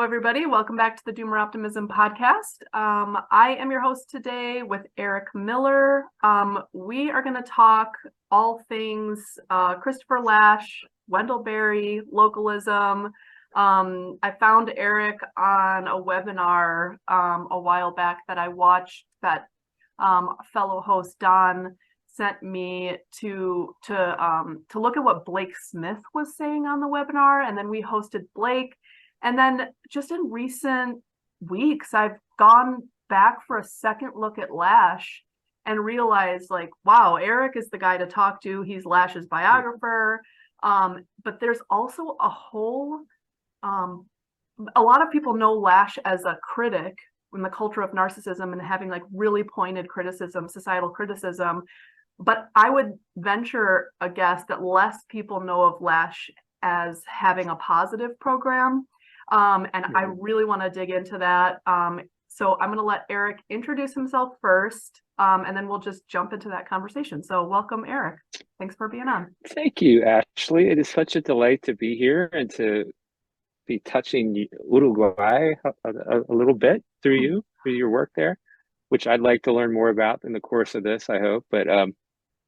Hello, everybody. Welcome back to the Doomer Optimism podcast. I am your host today with Eric Miller. We are going to talk all things Christopher Lasch, Wendell Berry, localism. I found Eric on a webinar a while back that I watched that fellow host Don sent me to look at what Blake Smith was saying on the webinar, and then we hosted Blake. And then just in recent weeks, I've gone back for a second look at Lasch and realized, like, wow, Eric is the guy to talk to. He's Lasch's biographer. But there's also a lot of people know Lasch as a critic in the culture of narcissism and having like really pointed criticism, societal criticism. But I would venture a guess that less people know of Lasch as having a positive program. And I really want to dig into that. So I'm going to let Eric introduce himself first, and then we'll just jump into that conversation. So welcome, Eric. Thanks for being on. Thank you, Ashley. It is such a delight to be here and to be touching Uruguay a little bit through your work there, which I'd like to learn more about in the course of this, I hope. But I'm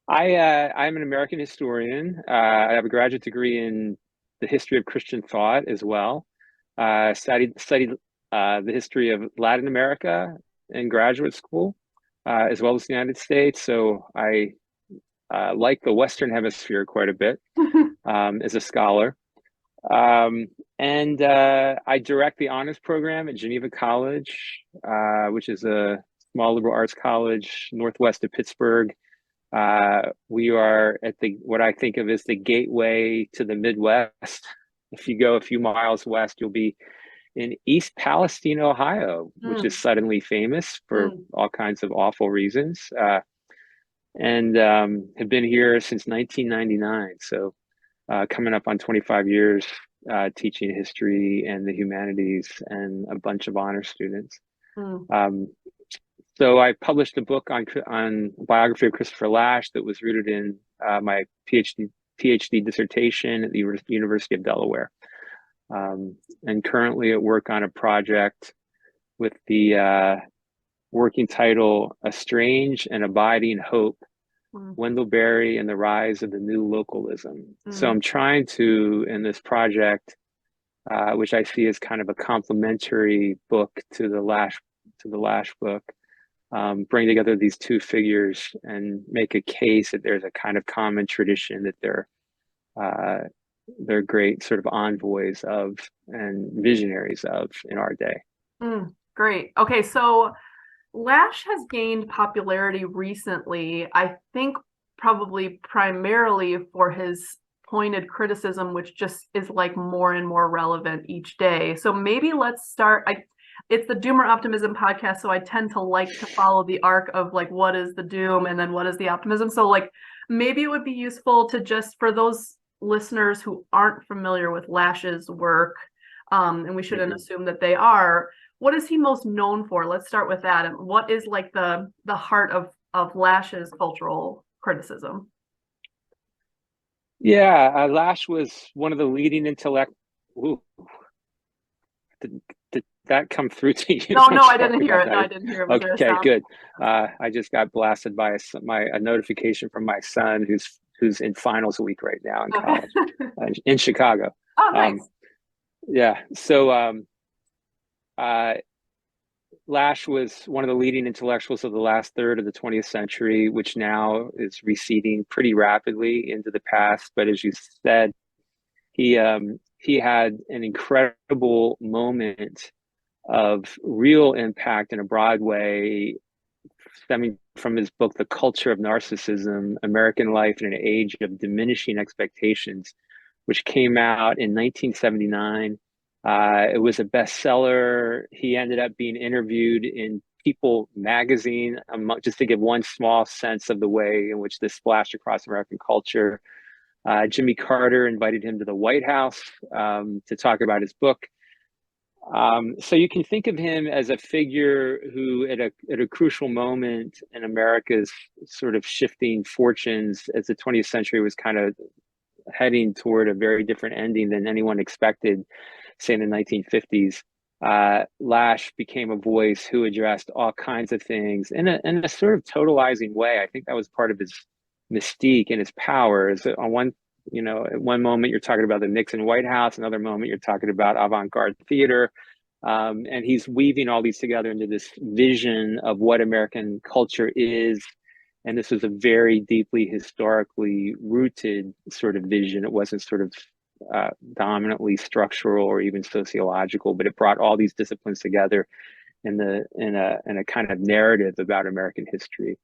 an American historian. I have a graduate degree in the history of Christian thought as well. Studied the history of Latin America in graduate school, as well as the United States. So I like the Western Hemisphere quite a bit as a scholar. And I direct the honors program at Geneva College, which is a small liberal arts college northwest of Pittsburgh. We are at what I think of as the gateway to the Midwest. If you go a few miles west, you'll be in East Palestine, Ohio, which is suddenly famous for all kinds of awful reasons, and have been here since 1999. So coming up on 25 years teaching history and the humanities and a bunch of honor students. So I published a book on biography of Christopher Lasch that was rooted in my PhD dissertation at the University of Delaware, and currently at work on a project with the working title "A Strange and Abiding Hope: Wendell Berry and the Rise of the New Localism." So I'm trying to, in this project, which I see as kind of a complementary book to the Lasch book, bring together these two figures and make a case that there's a kind of common tradition that they're great sort of envoys of and visionaries of in our day. Great. Okay, so Lasch has gained popularity recently, I think probably primarily for his pointed criticism, which just is like more and more relevant each day. So maybe let's start. It's the Doomer Optimism podcast, so I tend to like to follow the arc of like what is the doom and then what is the optimism. So like maybe it would be useful to just, for those listeners who aren't familiar with Lasch's work, and we shouldn't assume that they are, what is he most known for? Let's start with that. And what is like the heart of Lasch's cultural criticism? Yeah, Lasch was one of the leading Did that come through to you? No, I didn't hear it. No, I didn't hear it. Okay, good. I just got blasted by a notification from my son who's in finals week right now in college in Chicago. Oh, nice. Yeah. So Lasch was one of the leading intellectuals of the last third of the 20th century, which now is receding pretty rapidly into the past. But as you said, he had an incredible moment of real impact in a broad way, stemming from his book, The Culture of Narcissism: American Life in an Age of Diminishing Expectations, which came out in 1979. It was a bestseller. He ended up being interviewed in People magazine, just to give one small sense of the way in which this splashed across American culture. Jimmy Carter invited him to the White House to talk about his book. So you can think of him as a figure who, at a crucial moment in America's sort of shifting fortunes as the 20th century was kind of heading toward a very different ending than anyone expected, say in the 1950s, Lasch became a voice who addressed all kinds of things in a sort of totalizing way. I think that was part of his mystique and his powers. On one, at one moment you're talking about the Nixon White House, another moment you're talking about avant-garde theater. And he's weaving all these together into this vision of what American culture is. And this was a very deeply historically rooted sort of vision. It wasn't sort of dominantly structural or even sociological, but it brought all these disciplines together in a kind of narrative about American history.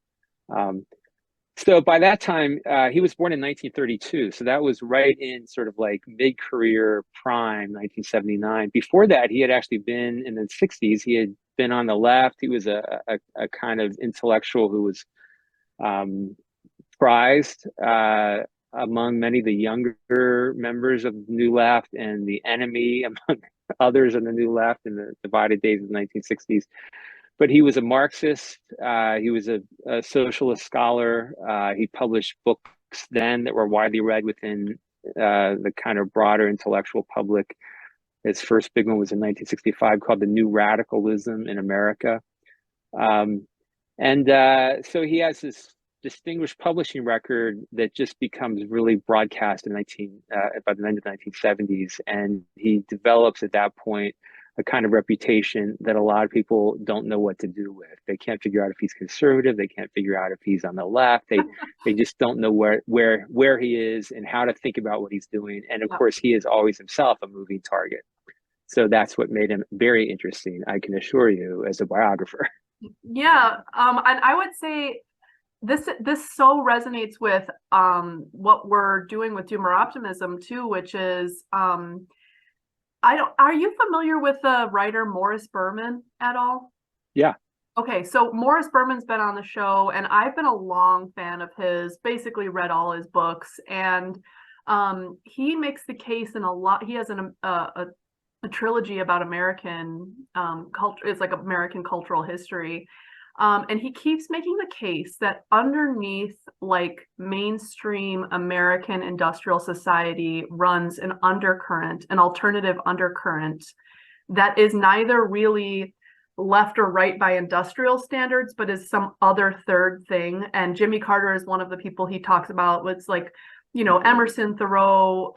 So by that time, he was born in 1932. So that was right in sort of like mid-career prime, 1979. Before that, he had actually been in the 60s. He had been on the left. He was a kind of intellectual who was prized among many of the younger members of the New Left and the enemy among others in the New Left in the divided days of the 1960s. But he was a Marxist. He was a socialist scholar. He published books then that were widely read within the kind of broader intellectual public. His first big one was in 1965 called The New Radicalism in America. So he has this distinguished publishing record that just becomes really broadcast in by the end of the 1970s. And he develops at that point a kind of reputation that a lot of people don't know what to do with. They can't figure out if he's conservative. They can't figure out if he's on the left. They just don't know where he is and how to think about what he's doing. And of course, he is always himself a moving target. So that's what made him very interesting, I can assure you, as a biographer. Yeah, and I would say this so resonates with what we're doing with Doomer Optimism too, which is are you familiar with the writer Morris Berman at all? Yeah. Okay, so Morris Berman's been on the show, and I've been a long fan of his, basically read all his books, and he makes the case in a lot. He has a trilogy about American culture. It's like American cultural history. And he keeps making the case that underneath like mainstream American industrial society runs an undercurrent, an alternative undercurrent that is neither really left or right by industrial standards, but is some other third thing. And Jimmy Carter is one of the people he talks about. It's like, Emerson, Thoreau,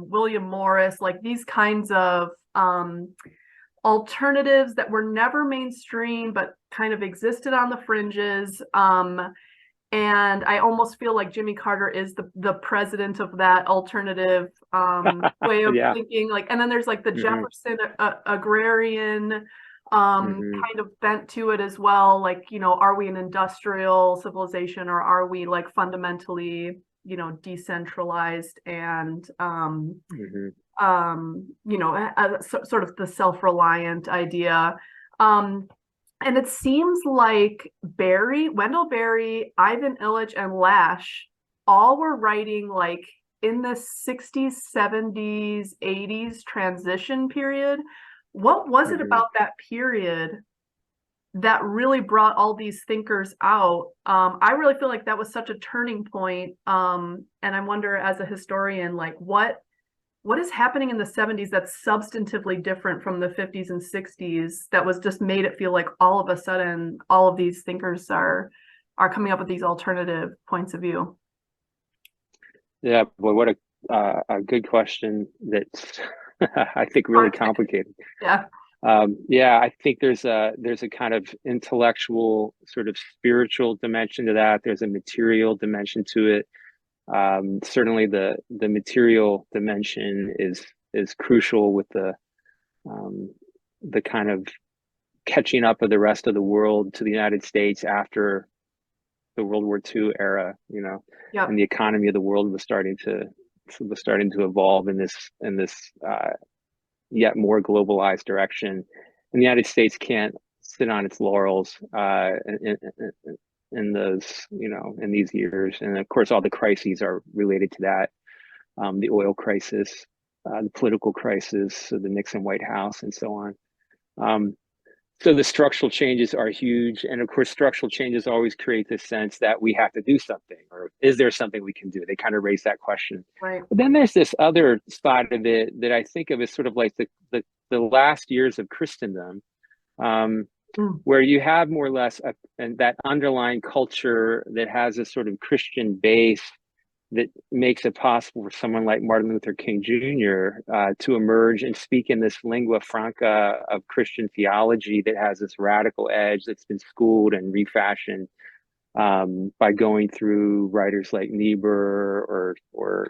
William Morris, like these kinds of alternatives that were never mainstream but kind of existed on the fringes, and I almost feel like Jimmy Carter is the president of that alternative way of thinking. Like, and then there's like the Jefferson agrarian kind of bent to it as well. Like, are we an industrial civilization, or are we like fundamentally decentralized and sort of the self-reliant idea. And it seems like Wendell Berry, Ivan Illich, and Lasch all were writing like in the 60s, 70s, 80s transition period. What was it about that period that really brought all these thinkers out? I really feel like that was such a turning point. And I wonder, as a historian, like what is happening in the 70s that's substantively different from the 50s and 60s that was just made it feel like all of a sudden all of these thinkers are coming up with these alternative points of view? Yeah, boy, what a good question that's I think really complicated. Yeah. I think there's a kind of intellectual sort of spiritual dimension to that. There's a material dimension to it. Certainly the material dimension is crucial with the kind of catching up of the rest of the world to the United States after the World War II era, and the economy of the world was starting to evolve in this yet more globalized direction. And the United States can't sit on its laurels in those, in these years. And of course, all the crises are related to that. The oil crisis, the political crisis, so the Nixon White House, and so on. So the structural changes are huge. And of course, structural changes always create this sense that we have to do something, or is there something we can do? They kind of raise that question. Right. But then there's this other side of it that I think of as sort of like the last years of Christendom, where you have more or less and that underlying culture that has a sort of Christian base that makes it possible for someone like Martin Luther King Jr. To emerge and speak in this lingua franca of Christian theology that has this radical edge that's been schooled and refashioned by going through writers like Niebuhr or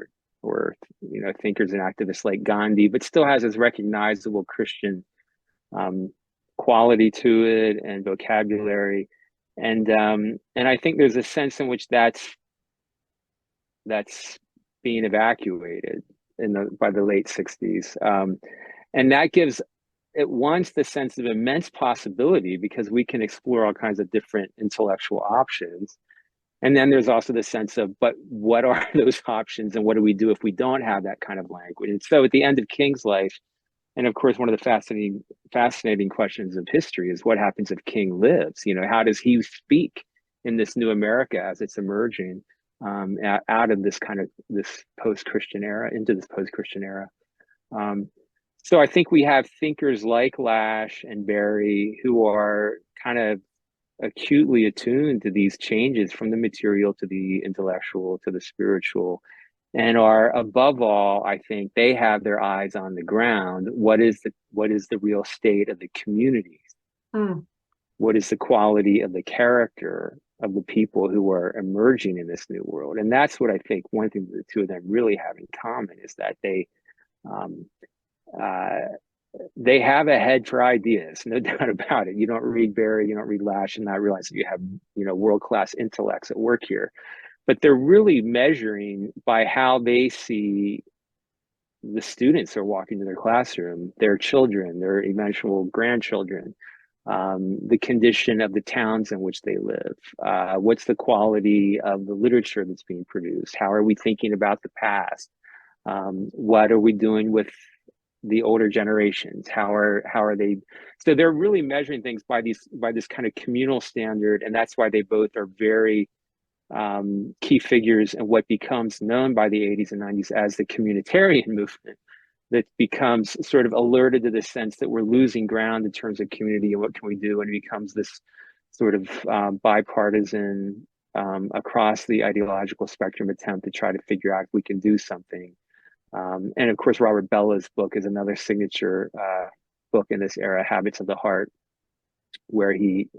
thinkers and activists like Gandhi, but still has this recognizable Christian quality to it and vocabulary, and I think there's a sense in which that's being evacuated by the late 60s. And that gives at once the sense of immense possibility because we can explore all kinds of different intellectual options. And then there's also the sense of, but what are those options and what do we do if we don't have that kind of language? And so at the end of King's life, and of course, one of the fascinating questions of history is what happens if King lives? How does he speak in this new America as it's emerging? Out of this post-Christian era into this post-Christian era. So I think we have thinkers like Lasch and Berry who are kind of acutely attuned to these changes from the material to the intellectual to the spiritual, and are above all, I think they have their eyes on the ground. What is the real state of the communities? What is the quality of the character of the people who are emerging in this new world? And that's what I think one thing the two of them really have in common is that they have a head for ideas, no doubt about it. You don't read Berry, you don't read Lasch and not realize that you have, world-class intellects at work here. But they're really measuring by how they see the students who are walking to their classroom, their children, their eventual grandchildren, the condition of the towns in which they live, what's the quality of the literature that's being produced, how are we thinking about the past, what are we doing with the older generations, how are they? So they're really measuring things by this kind of communal standard, and that's why they both are very key figures in what becomes known by the 80s and 90s as the communitarian movement, that becomes sort of alerted to the sense that we're losing ground in terms of community and what can we do, and it becomes this sort of bipartisan across the ideological spectrum attempt to try to figure out if we can do something. And of course, Robert Bella's book is another signature book in this era, Habits of the Heart, where he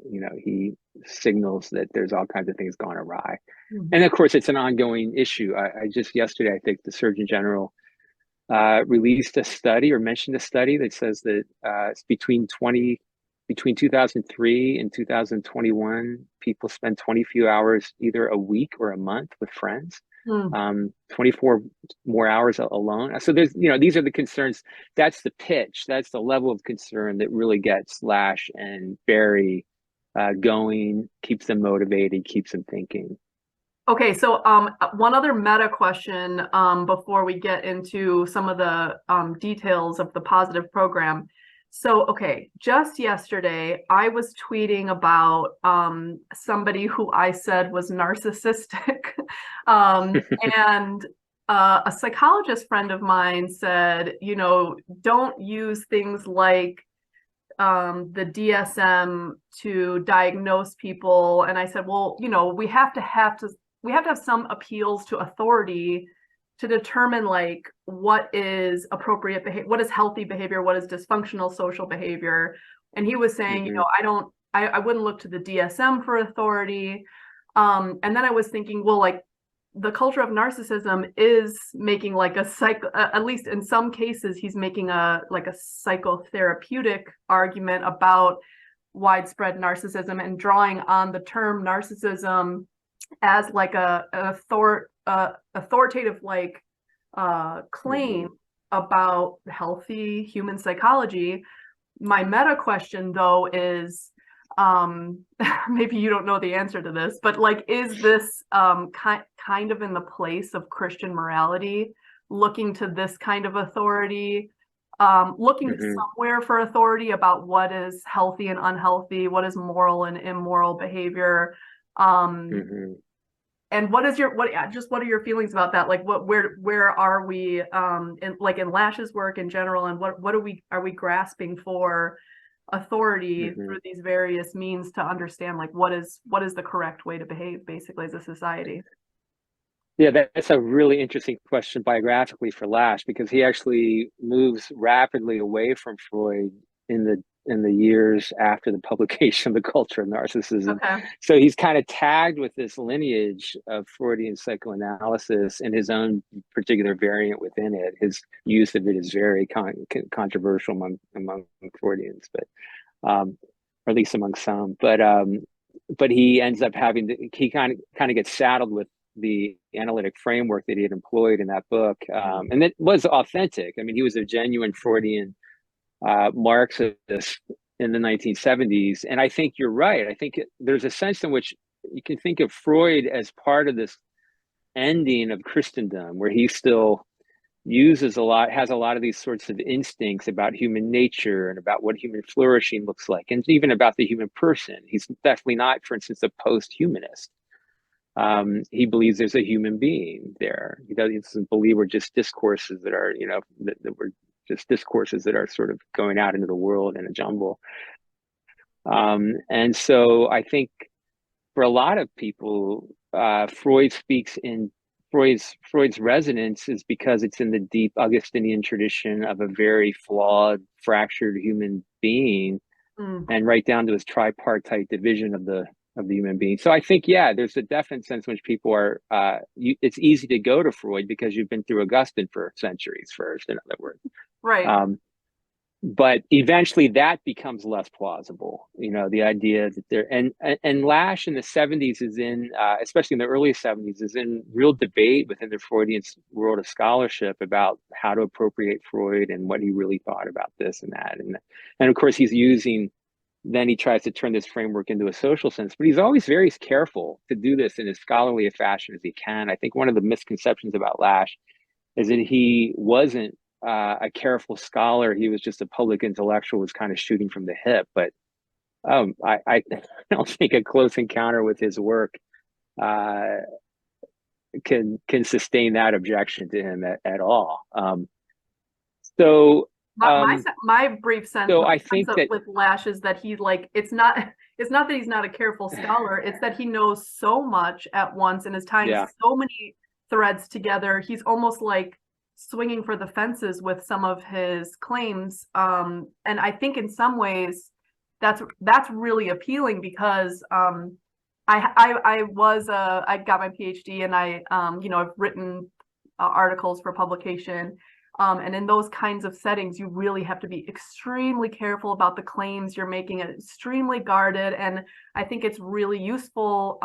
signals that there's all kinds of things gone awry. And of course, it's an ongoing issue. I just yesterday, I think the Surgeon General released a study or mentioned a study that says that it's between 2003 and 2021, people spend 20 few hours either a week or a month with friends. 24 more hours alone. So there's, these are the concerns. That's the pitch. That's the level of concern that really gets Lasch and Berry going, keeps them motivated, keeps them thinking. Okay, so one other meta question before we get into some of the details of the positive program. So, okay, just yesterday, I was tweeting about somebody who I said was narcissistic. And a psychologist friend of mine said, don't use things like the DSM to diagnose people. And I said, well, we have to have some appeals to authority to determine like what is appropriate behavior, what is healthy behavior, what is dysfunctional social behavior. And he was saying, I wouldn't look to the DSM for authority. And then I was thinking, well, like the culture of narcissism is making like at least in some cases, he's making a psychotherapeutic argument about widespread narcissism and drawing on the term narcissism as like a authoritative claim about healthy human psychology. My meta question though is maybe you don't know the answer to this, but like, is this kind of in the place of Christian morality, looking to this kind of authority looking Hmm. somewhere for authority about what is healthy and unhealthy, what is moral and immoral behavior. Um, Hmm. and what is your what are your feelings about that? Like where are we in Lasch's work in general, and what are we grasping for authority Hmm. through these various means to understand like what is the correct way to behave basically as a society? Yeah, that's a really interesting question biographically for Lasch, because he actually moves rapidly away from Freud in the years after the publication of The Culture of Narcissism. Okay. So he's kind of tagged with this lineage of Freudian psychoanalysis and his own particular variant within it. His use of it is very controversial among Freudians, or at least among some. But he ends up having he kind of gets saddled with the analytic framework that he had employed in that book, and it was authentic. I mean, he was a genuine Freudian Marxist in the 1970s, and I think you're right. I think there's a sense in which you can think of Freud as part of this ending of Christendom, where he still has a lot of these sorts of instincts about human nature and about what human flourishing looks like, and even about the human person. He's definitely not, for instance, a post-humanist. He believes there's a human being there. He doesn't believe we're just discourses that are, that we're just discourses that are sort of going out into the world in a jumble. And so I think for a lot of people, Freud speaks in Freud's resonance is because it's in the deep Augustinian tradition of a very flawed, fractured human being, Mm. and right down to his tripartite division of the human being. So I think, yeah, there's a definite sense in which people are. It's easy to go to Freud because you've been through Augustine for centuries first. In other words. Right. But eventually that becomes less plausible. The idea that and Lasch in the 70s is in, especially in the early 70s, is in real debate within the Freudian world of scholarship about how to appropriate Freud and what he really thought about this and that. And of course then he tries to turn this framework into a social sense, but he's always very careful to do this in as scholarly a fashion as he can. I think one of the misconceptions about Lasch is that he wasn't a careful scholar. He was just a public intellectual, was kind of shooting from the hip. But I don't think a close encounter with his work uh, can sustain that objection to him at all. So My brief sense, I think that with Lasch is that he's like it's not that he's not a careful scholar, it's that he knows so much at once and is tying yeah. so many threads together. He's almost like swinging for the fences with some of his claims, and I think in some ways that's really appealing because I got my PhD and I've written articles for publication. And in those kinds of settings, you really have to be extremely careful about the claims you're making, extremely guarded. And I think it's really useful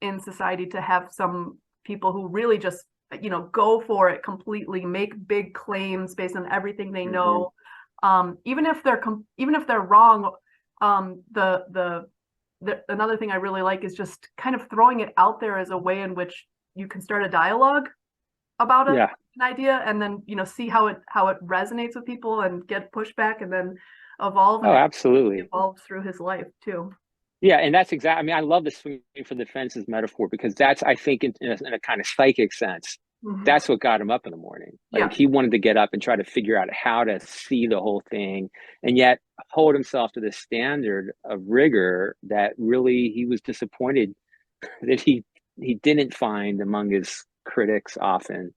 in society to have some people who really just, go for it completely, make big claims based on everything they know. Even if they're wrong, another thing I really like is just kind of throwing it out there as a way in which you can start a dialogue about Yeah. an idea, and then see how it resonates with people and get pushback, and then evolve. And Oh, absolutely. Evolves through his life too. Yeah, and that's exactly. I mean, I love the swinging for the fences metaphor, because that's, I think, in a kind of psychic sense, that's what got him up in the morning. Like, Yeah. he wanted to get up and try to figure out how to see the whole thing, and yet hold himself to the standard of rigor that really he was disappointed that he didn't find among his critics often.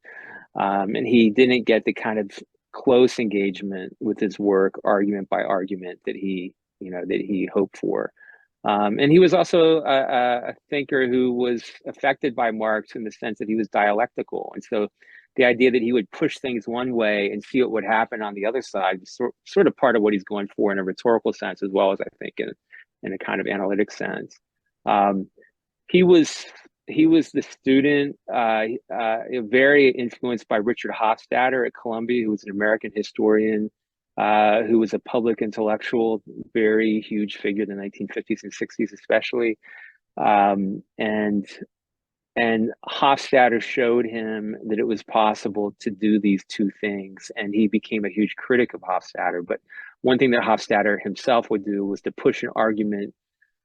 And he didn't get the kind of close engagement with his work, argument by argument, that he hoped for. And he was also a thinker who was affected by Marx in the sense that he was dialectical. And so the idea that he would push things one way and see what would happen on the other side was sort of part of what he's going for in a rhetorical sense, as well as, I think, in a kind of analytic sense. He was the student, very influenced by Richard Hofstadter at Columbia, who was an American historian, who was a public intellectual, very huge figure in the 1950s and 60s, especially. And And Hofstadter showed him that it was possible to do these two things, and he became a huge critic of Hofstadter. But one thing that Hofstadter himself would do was to push an argument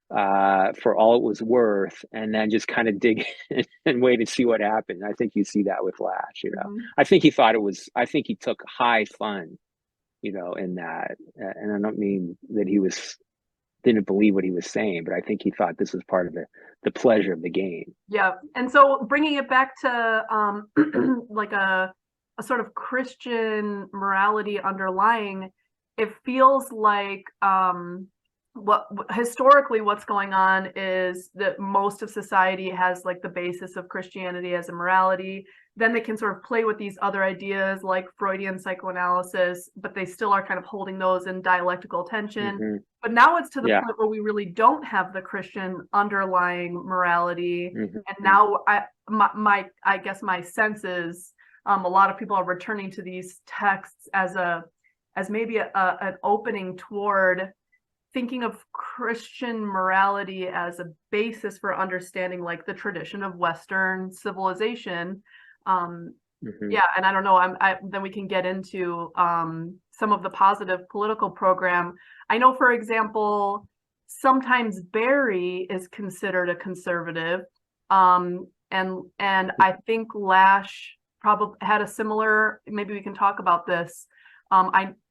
for all it was worth, and then just kind of dig in and wait and see what happened. I think you see that with Lasch. I think he thought it was. I think he took high fun, in that. And I don't mean that he didn't believe what he was saying, but I think he thought this was part of the pleasure of the game. Yeah, and so bringing it back to like a sort of Christian morality underlying, it feels like what historically what's going on is that most of society has like the basis of Christianity as a morality. Then they can sort of play with these other ideas like Freudian psychoanalysis, but they still are kind of holding those in dialectical tension. But now it's to the point where we really don't have the Christian underlying morality. And now I guess my sense is a lot of people are returning to these texts as maybe an opening toward thinking of Christian morality as a basis for understanding like the tradition of Western civilization. Yeah, and I don't know, then we can get into some of the positive political program. I know, for example, sometimes Berry is considered a conservative, and I think Lasch probably had a similar, maybe we can talk about this.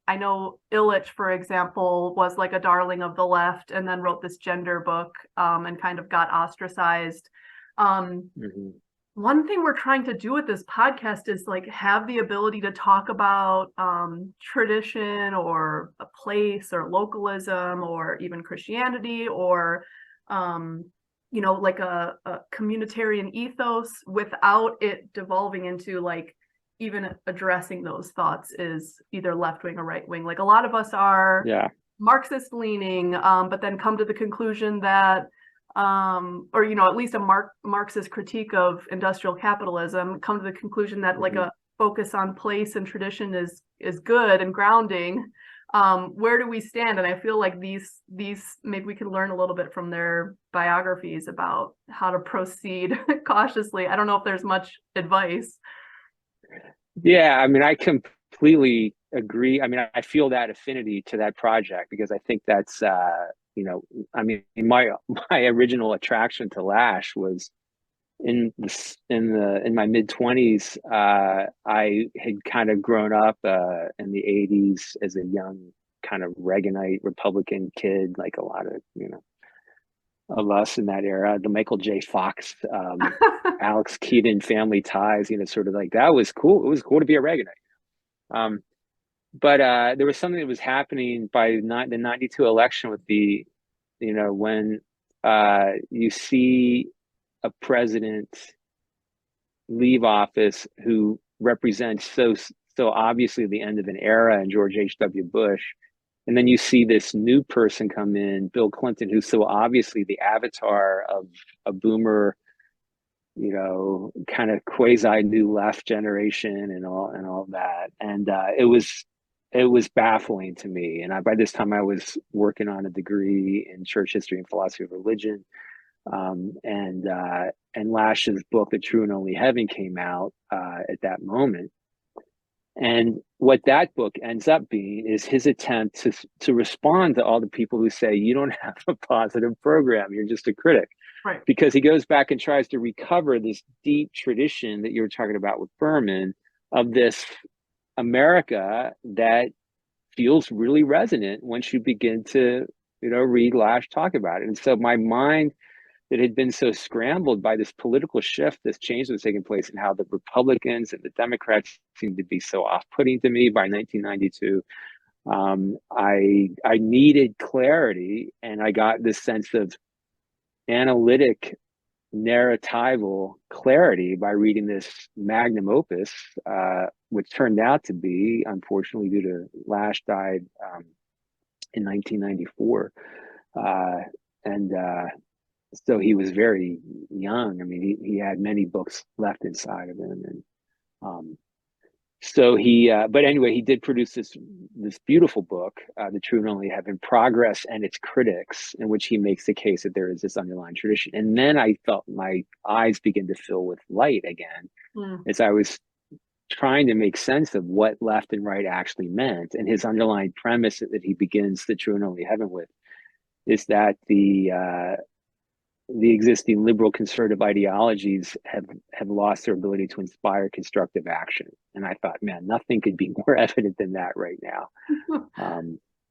I know Illich, for example, was like a darling of the left and then wrote this gender book and kind of got ostracized. One thing we're trying to do with this podcast is like have the ability to talk about tradition or a place or localism or even Christianity or like a communitarian ethos without it devolving into like even addressing those thoughts is either left wing or right wing. Like a lot of us are Marxist leaning, but then come to the conclusion that or at least a Marxist critique of industrial capitalism, come to the conclusion that like a focus on place and tradition is good and grounding. Where do we stand? And I feel like these maybe we can learn a little bit from their biographies about how to proceed cautiously. I don't know if there's much advice. Yeah, I mean, I completely agree. I mean, I feel that affinity to that project because I think that's I mean, my original attraction to Lasch was in my mid-20s. I had kind of grown up in the 80s as a young kind of Reaganite Republican kid, like a lot of us in that era. The Michael J. Fox, Alex Keaton family ties, sort of like that was cool. It was cool to be a Reaganite. But there was something that was happening by the 92 election with when you see a president leave office who represents so obviously the end of an era in George H.W. Bush, and then you see this new person come in, Bill Clinton, who's so obviously the avatar of a boomer, kind of quasi new left generation and all that. And it was baffling to me. And by this time I was working on a degree in church history and philosophy of religion. And Lasch's book, The True and Only Heaven, came out at that moment. And what that book ends up being is his attempt to respond to all the people who say, you don't have a positive program, you're just a critic. Right. Because he goes back and tries to recover this deep tradition that you were talking about with Berman of this America that feels really resonant once you begin to, read Lasch talk about it. And so my mind that had been so scrambled by this political shift, this change that was taking place, and how the Republicans and the Democrats seemed to be so off-putting to me by 1992. I needed clarity, and I got this sense of analytic, narratival clarity by reading this magnum opus, which turned out to be, unfortunately, due to Lasch died in 1994. So he was very young. I mean, he had many books left inside of him. And So but anyway, he did produce this beautiful book, The True and Only Heaven: Progress and Its Critics, in which he makes the case that there is this underlying tradition. And then I felt my eyes begin to fill with light again, as I was trying to make sense of what left and right actually meant. And his underlying premise that he begins The True and Only Heaven with is that the existing liberal conservative ideologies have lost their ability to inspire constructive action. And I thought, man, nothing could be more evident than that right now.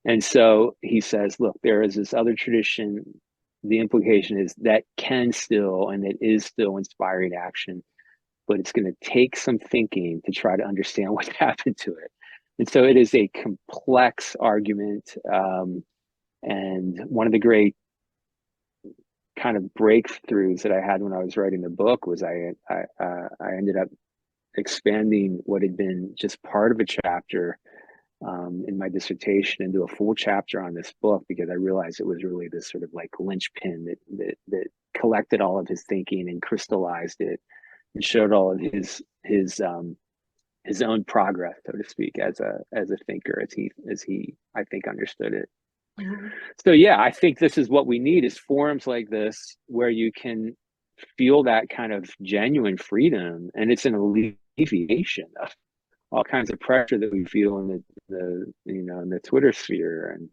And so he says, look, there is this other tradition. The implication is that can still, and it is still inspiring action, but it's going to take some thinking to try to understand what happened to it. And so it is a complex argument. And one of the great kind of breakthroughs that I had when I was writing the book was I ended up expanding what had been just part of a chapter in my dissertation into a full chapter on this book, because I realized it was really this sort of like linchpin that collected all of his thinking and crystallized it and showed all of his own progress, so to speak, as a thinker, as he I think understood it. So yeah, I think this is what we need, is forums like this where you can feel that kind of genuine freedom, and it's an alleviation of all kinds of pressure that we feel in the Twitter sphere and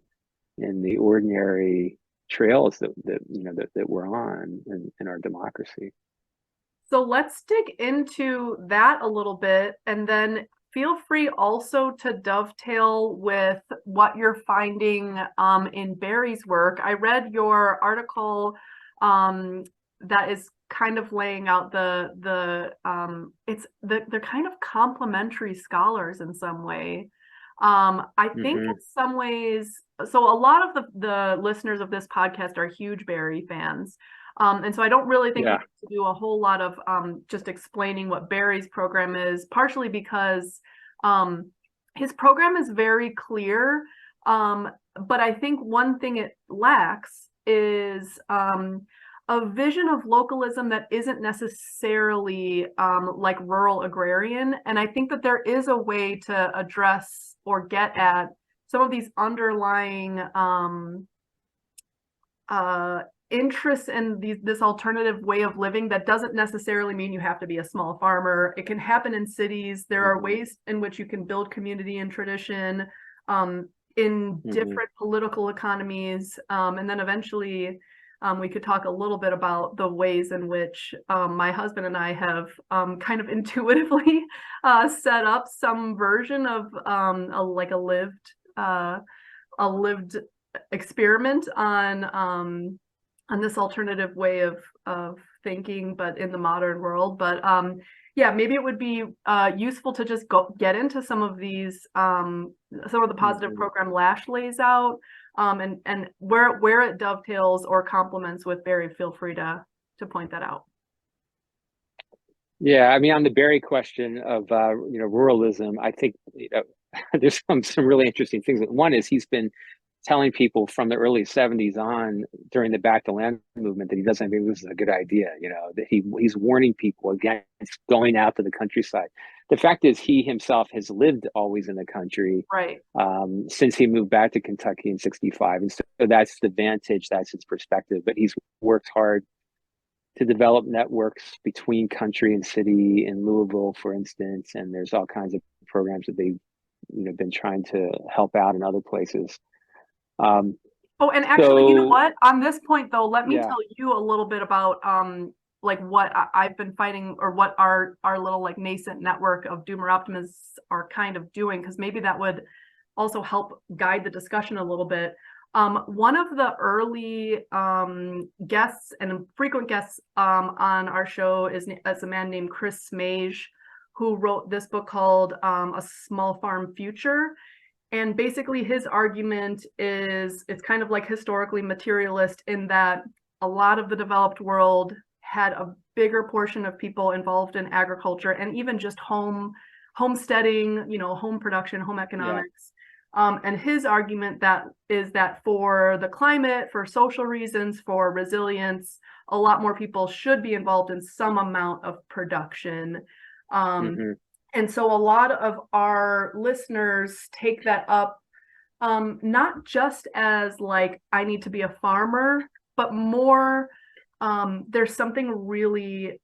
in the ordinary trails that we're on in our democracy. So let's dig into that a little bit, and then feel free also to dovetail with what you're finding in Berry's work. I read your article that is kind of laying out they're kind of complementary scholars in some way. I think in some ways, so a lot of the listeners of this podcast are huge Berry fans. And so I don't really think we need to do a whole lot of just explaining what Berry's program is, partially because his program is very clear. But I think one thing it lacks is a vision of localism that isn't necessarily like rural agrarian. And I think that there is a way to address or get at some of these underlying interests in this alternative way of living that doesn't necessarily mean you have to be a small farmer. It can happen in cities. There are ways in which you can build community and tradition in different political economies. And then eventually we could talk a little bit about the ways in which my husband and I have kind of intuitively set up some version of a lived experiment on this alternative way of thinking, but in the modern world. But yeah, maybe it would be useful to just get into some of these, some of the positive program Lasch lays out, and where it dovetails or complements with Berry. Feel free to point that out. Yeah, I mean, on the Berry question of ruralism, I think there's some really interesting things. One is he's been telling people from the early 70s on during the Back to Land movement that he doesn't think this is a good idea, that he's warning people against going out to the countryside. The fact is he himself has lived always in the country, right? Since he moved back to Kentucky in 65. And so that's the vantage, that's his perspective. But he's worked hard to develop networks between country and city in Louisville, for instance. And there's all kinds of programs that they've been trying to help out in other places. And actually, you know what? On this point, though, let me tell you a little bit about like what I've been fighting, or what our little like nascent network of doomer optimists are kind of doing, because maybe that would also help guide the discussion a little bit. One of the early guests and frequent guests on our show is a man named Chris Smage, who wrote this book called A Small Farm Future. And basically his argument is it's kind of like historically materialist, in that a lot of the developed world had a bigger portion of people involved in agriculture and even just homesteading, home production, home economics. And his argument is that for the climate, for social reasons, for resilience, a lot more people should be involved in some amount of production. And so a lot of our listeners take that up, not just as like, I need to be a farmer, but more, there's something really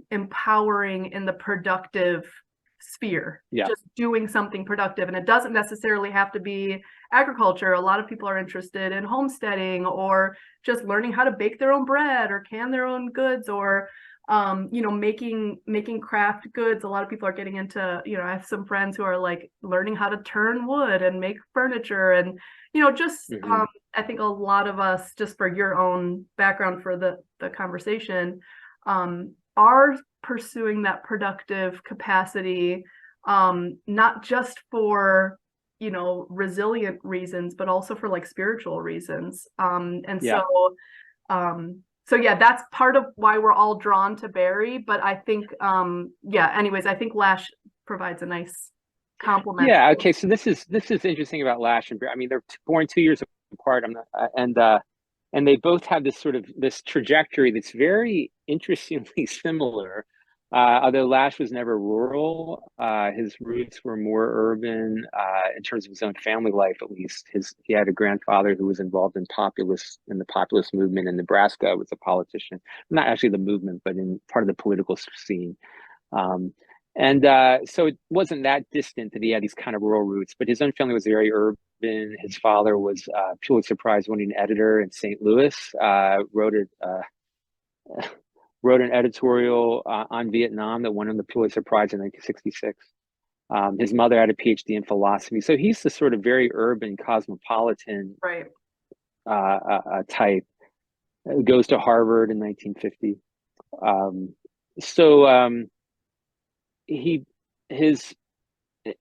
empowering in the productive sphere, just doing something productive. And it doesn't necessarily have to be agriculture. A lot of people are interested in homesteading, or just learning how to bake their own bread or can their own goods, or making craft goods. A lot of people are getting into, I have some friends who are like learning how to turn wood and make furniture, and just I think a lot of us, just for your own background for the conversation, are pursuing that productive capacity, not just for resilient reasons, but also for like spiritual reasons. So yeah, that's part of why we're all drawn to Berry. But I think, anyways, I think Lasch provides a nice complement. Yeah. Okay. So this is interesting about Lasch and Berry. I mean, they're born 2 years apart. And they both have this trajectory that's very interestingly similar. Although Lasch was never rural, his roots were more urban in terms of his own family life. At least he had a grandfather who was involved in the populist movement in Nebraska, was a politician, not actually the movement, but in part of the political scene. So it wasn't that distant that he had these kind of rural roots, but his own family was very urban. His father was a Pulitzer Prize winning editor in St. Louis, wrote an editorial on Vietnam that won him the Pulitzer Prize in 1966. His mother had a PhD in philosophy. So he's the sort of very urban cosmopolitan type. Goes to Harvard in 1950.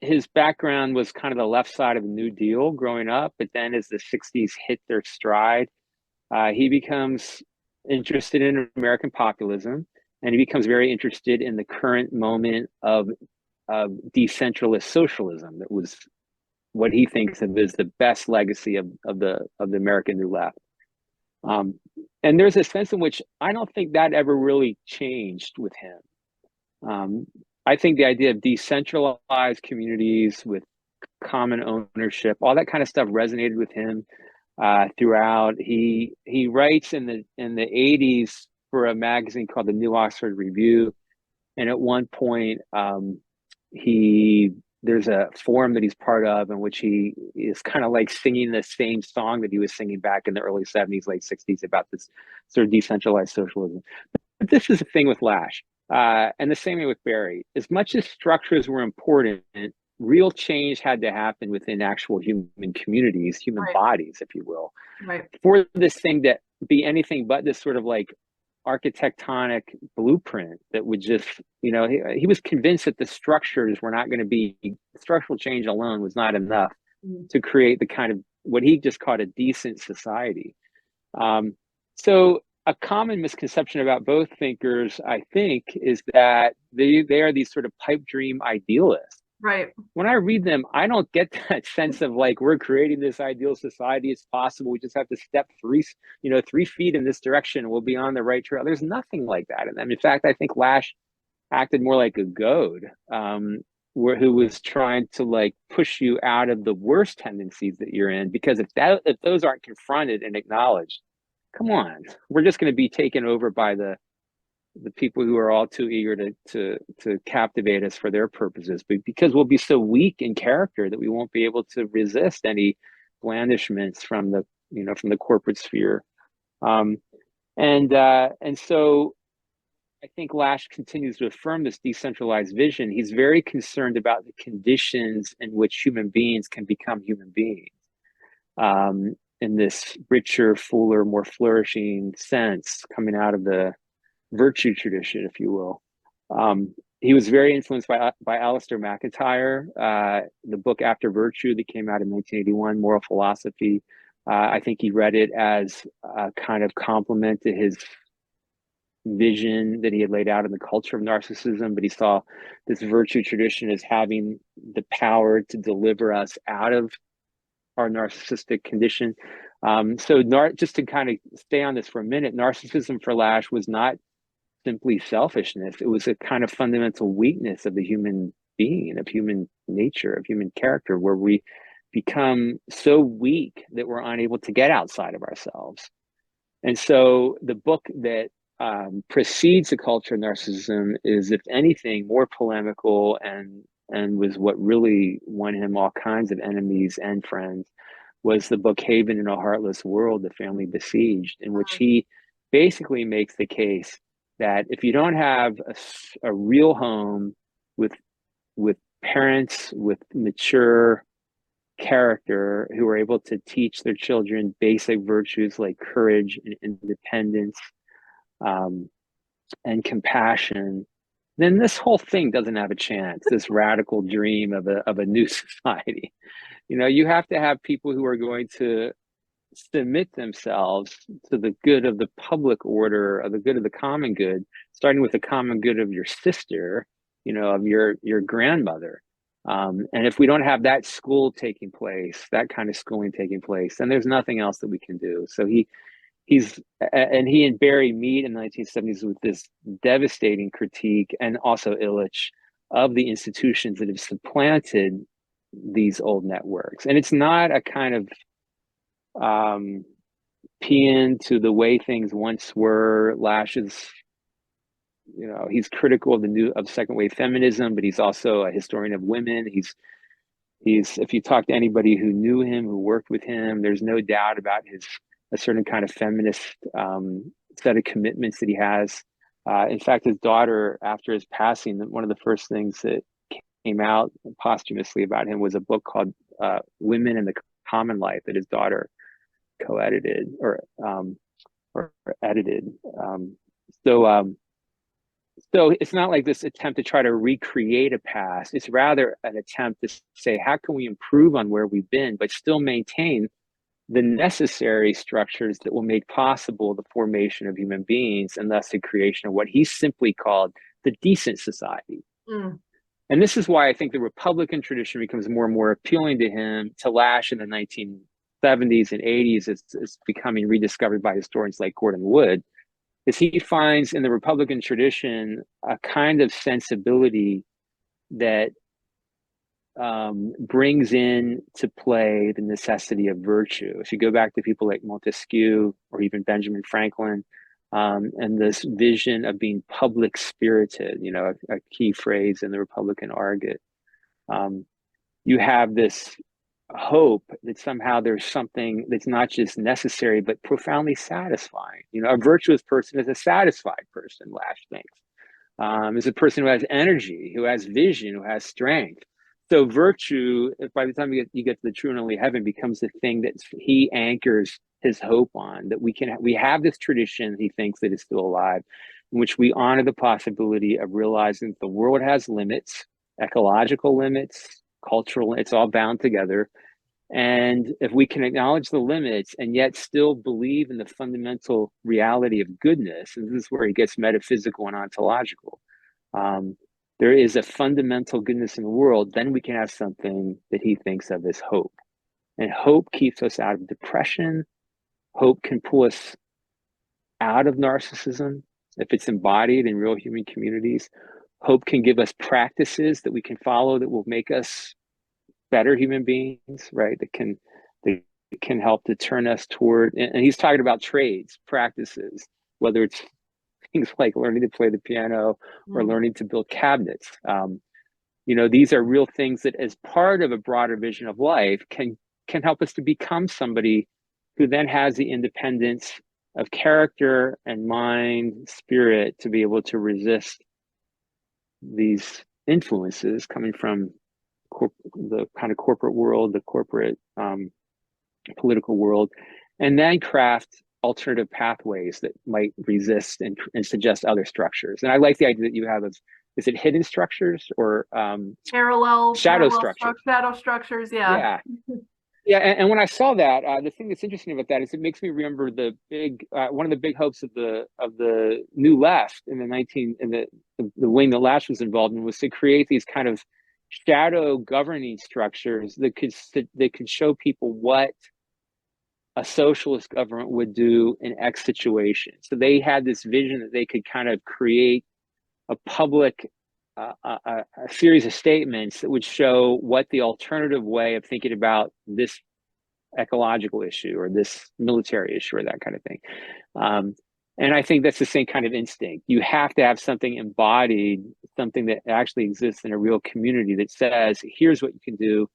His background was kind of the left side of the New Deal growing up, but then as the 60s hit their stride, he becomes interested in American populism, and he becomes very interested in the current moment of decentralist socialism. That was what he thinks of as the best legacy of the American New Left. And there's a sense in which I don't think that ever really changed with him. I think the idea of decentralized communities with common ownership, all that kind of stuff resonated with him throughout. He writes in the 80s for a magazine called the New Oxford Review, and at one point there's a forum that he's part of in which he is kind of like singing the same song that he was singing back in the early 70s, late 60s about this sort of decentralized socialism. But this is the thing with Lasch, and the same way with Berry. As much as structures were important, real change had to happen within actual human communities, human bodies, if you will, for this thing to be anything but this sort of like architectonic blueprint that would just, he was convinced that the structures were not going to be, structural change alone was not enough to create the kind of what he just called a decent society. So a common misconception about both thinkers, I think, is that they are these sort of pipe dream idealists. Right. When I read them, I don't get that sense of like, we're creating this ideal society. It's possible. We just have to step 3 feet in this direction. We'll be on the right trail. There's nothing like that in them. In fact, I think Lasch acted more like a goad, who was trying to like push you out of the worst tendencies that you're in. Because if those aren't confronted and acknowledged, come on, we're just going to be taken over by the people who are all too eager to captivate us for their purposes, but because we'll be so weak in character that we won't be able to resist any blandishments from the corporate sphere. And so I think Lasch continues to affirm this decentralized vision. He's very concerned about the conditions in which human beings can become human beings, in this richer, fuller, more flourishing sense coming out of the virtue tradition, if you will. He was very influenced by Alistair MacIntyre, the book After Virtue that came out in 1981, Moral Philosophy. I think he read it as a kind of complement to his vision that he had laid out in the culture of narcissism, but he saw this virtue tradition as having the power to deliver us out of our narcissistic condition. Just to kind of stay on this for a minute, narcissism for Lasch was not simply selfishness. It was a kind of fundamental weakness of the human being, of human nature, of human character, where we become so weak that we're unable to get outside of ourselves. And so the book that precedes The Culture of Narcissism is, if anything, more polemical and was what really won him all kinds of enemies and friends, was the book Haven in a Heartless World, The Family Besieged, in which he basically makes the case that if you don't have a real home with parents with mature character who are able to teach their children basic virtues like courage and independence, and compassion, then this whole thing doesn't have a chance. This radical dream of a new society. You have to have people who are going to submit themselves to the good of the public order, of the good of the common good, starting with the common good of your sister, of your grandmother. And if we don't have that school taking place, that kind of schooling taking place, then there's nothing else that we can do. So he and Berry meet in the 1970s with this devastating critique, and also Illich, of the institutions that have supplanted these old networks. And it's not a kind of paean to the way things once were. Lasch is, he's critical of second wave feminism, but he's also a historian of women. He's if you talk to anybody who knew him, who worked with him, there's no doubt about a certain kind of feminist set of commitments that he has. In fact, his daughter, after his passing, one of the first things that came out posthumously about him was a book called Women in the Common Life that his daughter co-edited or edited. So it's not like this attempt to try to recreate a past. It's rather an attempt to say, how can we improve on where we've been, but still maintain the necessary structures that will make possible the formation of human beings, and thus the creation of what he simply called the decent society. And this is why I think the Republican tradition becomes more and more appealing to him, to Lasch in the 1970s and 80s. It's becoming rediscovered by historians like Gordon Wood, is he finds in the Republican tradition a kind of sensibility that brings in to play the necessity of virtue. If you go back to people like Montesquieu or even Benjamin Franklin, and this vision of being public spirited, a key phrase in the Republican argot, you have this hope that somehow there's something that's not just necessary, but profoundly satisfying. A virtuous person is a satisfied person, Lasch thinks. Is a person who has energy, who has vision, who has strength. So virtue, by the time you get to the true and only heaven, becomes the thing that he anchors his hope on, that we have this tradition, he thinks, that is still alive, in which we honor the possibility of realizing that the world has limits, ecological limits, cultural, it's all bound together. And if we can acknowledge the limits and yet still believe in the fundamental reality of goodness, and this is where he gets metaphysical and ontological, there is a fundamental goodness in the world, then we can have something that he thinks of as hope. And hope keeps us out of depression. Hope can pull us out of narcissism if it's embodied in real human communities. Hope can give us practices that we can follow that will make us better human beings, right? That can help to turn us toward, and he's talking about trades, practices, whether it's things like learning to play the piano or learning to build cabinets. These are real things that, as part of a broader vision of life, can help us to become somebody who then has the independence of character and mind, spirit, to be able to resist these influences coming from the kind of corporate world, the corporate political world, and then craft alternative pathways that might resist and suggest other structures. And I like the idea that you have of, is it hidden structures or parallel structures? Shadow structures, yeah. Yeah, and when I saw that, the thing that's interesting about that is it makes me remember the big one of the big hopes of the new left in the wing that Lasch was involved in was to create these kind of shadow governing structures that could show people what a socialist government would do in X situation. So they had this vision that they could kind of create a public, a series of statements that would show what the alternative way of thinking about this ecological issue or this military issue or that kind of thing. And I think that's the same kind of instinct. You have to have something embodied, something that actually exists in a real community that says, here's what you can do,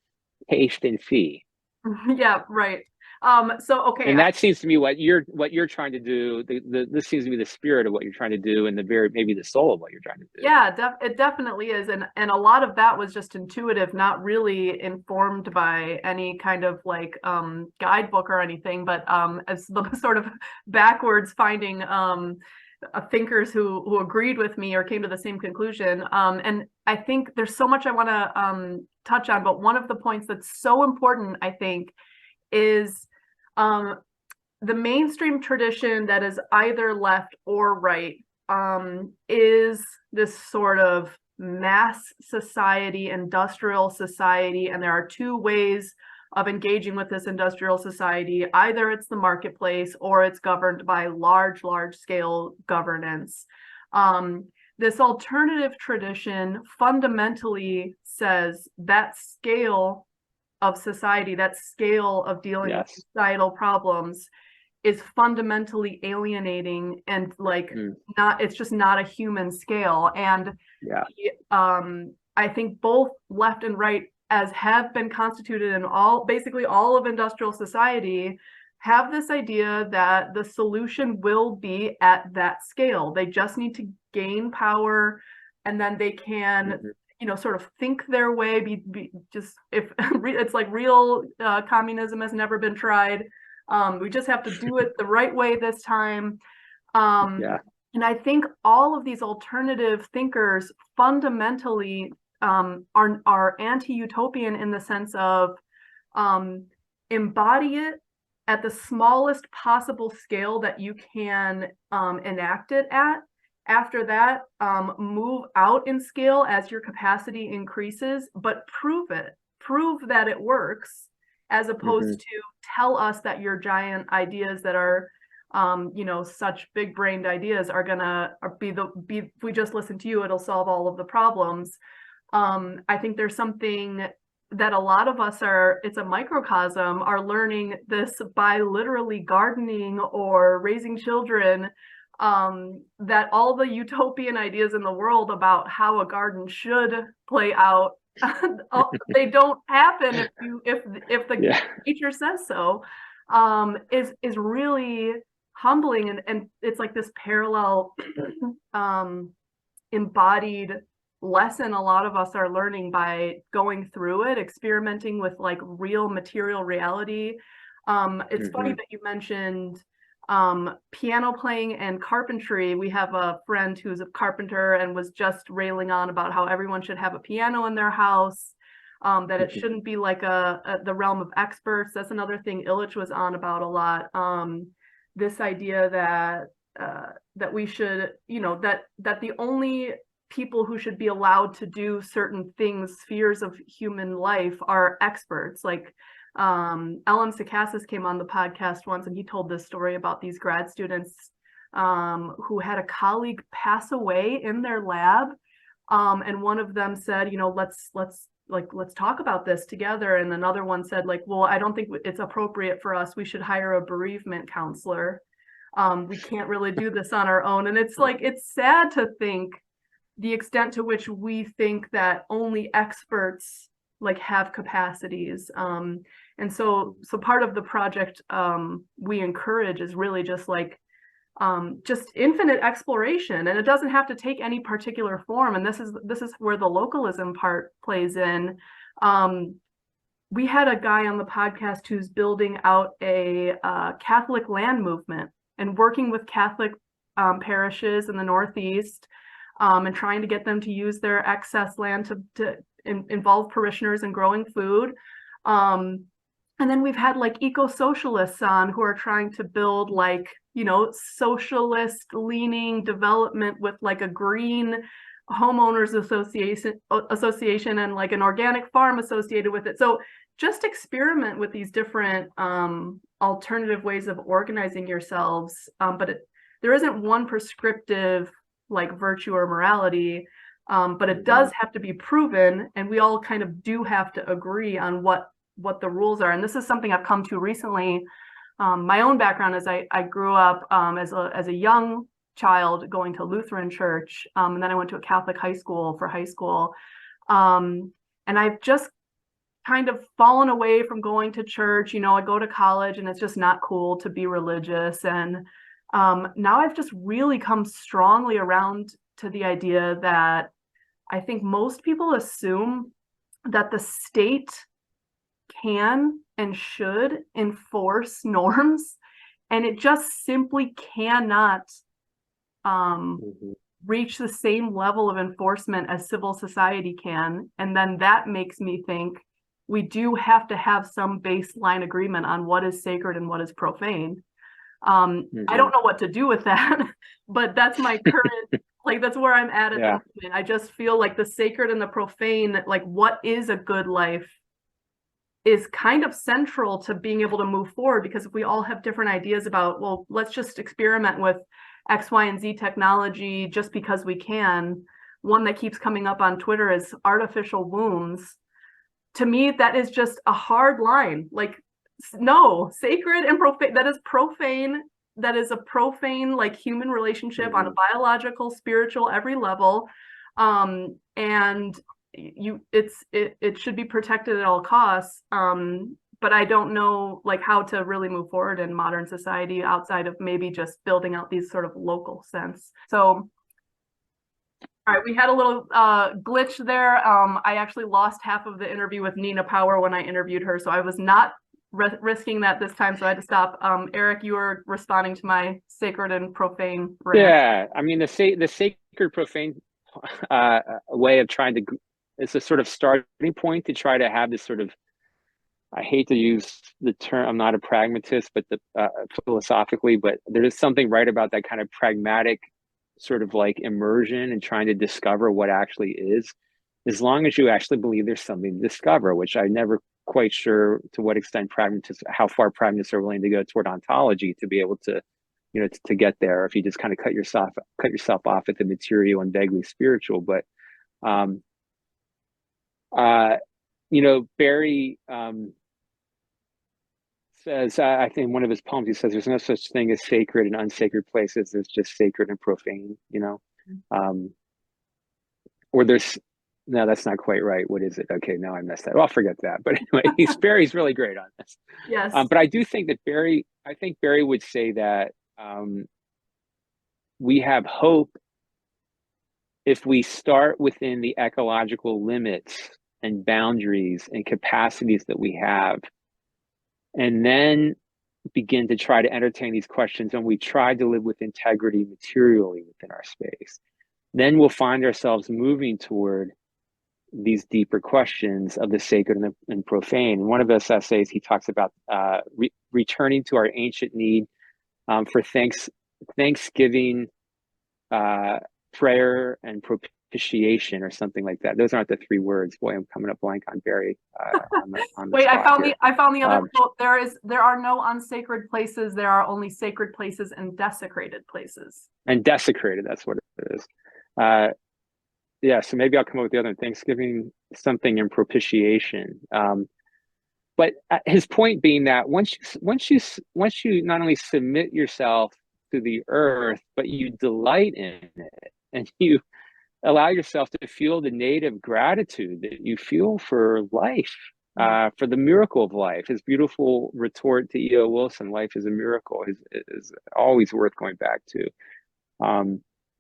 taste and fee. Yeah, right. So okay, And that seems to me what you're trying to do. This seems to be the spirit of what you're trying to do, and maybe the soul of what you're trying to do. Yeah, it definitely is, and a lot of that was just intuitive, not really informed by any kind of like guidebook or anything, but as the sort of backwards finding thinkers who agreed with me or came to the same conclusion. And I think there's so much I want to touch on, but one of the points that's so important, I think, is the mainstream tradition that is either left or right is this sort of mass society, industrial society, and there are two ways of engaging with this industrial society. Either it's the marketplace or it's governed by large scale governance. This alternative tradition fundamentally says that scale of society, that scale of dealing with societal problems is fundamentally alienating and like it's just not a human scale. And I think both left and right, as have been constituted in basically all of industrial society, have this idea that the solution will be at that scale. They just need to gain power, and then they can sort of think their way, be just, if it's like real communism has never been tried. We just have to do it the right way this time. And I think all of these alternative thinkers fundamentally are anti-utopian in the sense of embody it at the smallest possible scale that you can enact it at. After that, move out in scale as your capacity increases, but prove that it works, as opposed to tell us that your giant ideas that are, such big brained ideas are gonna if we just listen to you, it'll solve all of the problems. I think there's something that a lot of us it's a microcosm, are learning this by literally gardening or raising children. That all the utopian ideas in the world about how a garden should play out, they don't happen if the nature says so. Is really humbling, and it's like this parallel embodied lesson a lot of us are learning by going through it, experimenting with like real material reality. It's funny that you mentioned piano playing and carpentry. We have a friend who's a carpenter and was just railing on about how everyone should have a piano in their house, that it shouldn't be like the realm of experts. That's another thing Illich was on about a lot. This idea that we should, that the only people who should be allowed to do certain things, spheres of human life, are experts. Like Ellen Sakassis came on the podcast once, and he told this story about these grad students who had a colleague pass away in their lab, and one of them said, let's talk about this together, and another one said, like, well, I don't think it's appropriate for us. We should hire a bereavement counselor. We can't really do this on our own. And it's like, it's sad to think the extent to which we think that only experts like have capacities. And so part of the project we encourage is really just like just infinite exploration, and it doesn't have to take any particular form. And this is where the localism part plays in. We had a guy on the podcast who's building out a Catholic land movement and working with Catholic parishes in the Northeast, and trying to get them to use their excess land to involve parishioners in growing food. And then we've had like eco-socialists on who are trying to build like, socialist leaning development with like a green homeowners association and like an organic farm associated with it. So just experiment with these different alternative ways of organizing yourselves. But there isn't one prescriptive like virtue or morality, but it does have to be proven, and we all kind of do have to agree on what the rules are. And this is something I've come to recently. My own background is I grew up as a young child going to Lutheran church, and then I went to a Catholic high school for high school. And I've just kind of fallen away from going to church. I go to college and it's just not cool to be religious. And now I've just really come strongly around to the idea that I think most people assume that the state can and should enforce norms, and it just simply cannot reach the same level of enforcement as civil society can. And then that makes me think we do have to have some baseline agreement on what is sacred and what is profane. I don't know what to do with that, but that's my current, like, that's where I'm at the moment. I just feel like the sacred and the profane, like what is a good life, is kind of central to being able to move forward, because if we all have different ideas about, well, let's just experiment with X, Y, and Z technology just because we can. One that keeps coming up on Twitter is artificial wombs. To me, that is just a hard line. Like, no, sacred and profane, that is profane. That is a profane, like, human relationship on a biological, spiritual, every level. And it should be protected at all costs. But I don't know, like, how to really move forward in modern society outside of maybe just building out these sort of local sense. So, all right, we had a little glitch there. I actually lost half of the interview with Nina Power when I interviewed her, so I was not risking that this time, so I had to stop. Eric, you were responding to my sacred and profane rant. Yeah, I mean, the sacred profane way of trying to, it's a sort of starting point to try to have this sort of, I hate to use the term, I'm not a pragmatist, but philosophically, but there is something right about that kind of pragmatic sort of like immersion and trying to discover what actually is, as long as you actually believe there's something to discover, which I'm never quite sure to what extent pragmatists, how far pragmatists are willing to go toward ontology to be able to, to get there. If you just kind of cut yourself off at the material and vaguely spiritual. But Berry says, I think in one of his poems, he says, there's no such thing as sacred and unsacred places. There's just sacred and profane, or there's, no, that's not quite right. What is it? Okay, now I messed that. Well, I'll forget that. But anyway, Berry's really great on this. Yes. But I do think that Berry would say that we have hope if we start within the ecological limits and boundaries and capacities that we have, and then begin to try to entertain these questions, and we try to live with integrity materially within our space. Then we'll find ourselves moving toward these deeper questions of the sacred and profane. In one of his essays, he talks about returning to our ancient need for Thanksgiving, prayer, and propitiation, or something like that. Those aren't the three words. Boy, I'm coming up blank on Berry. On the Wait, I found the other quote. There are no unsacred places. There are only sacred places and desecrated places. And desecrated, that's what it is. Yeah, so maybe I'll come up with the other one, Thanksgiving something and propitiation. But his point being that once you not only submit yourself to the earth, but you delight in it, and you allow yourself to feel the native gratitude that you feel for life, for the miracle of life. His beautiful retort to E.O. Wilson, life is a miracle, is always worth going back to.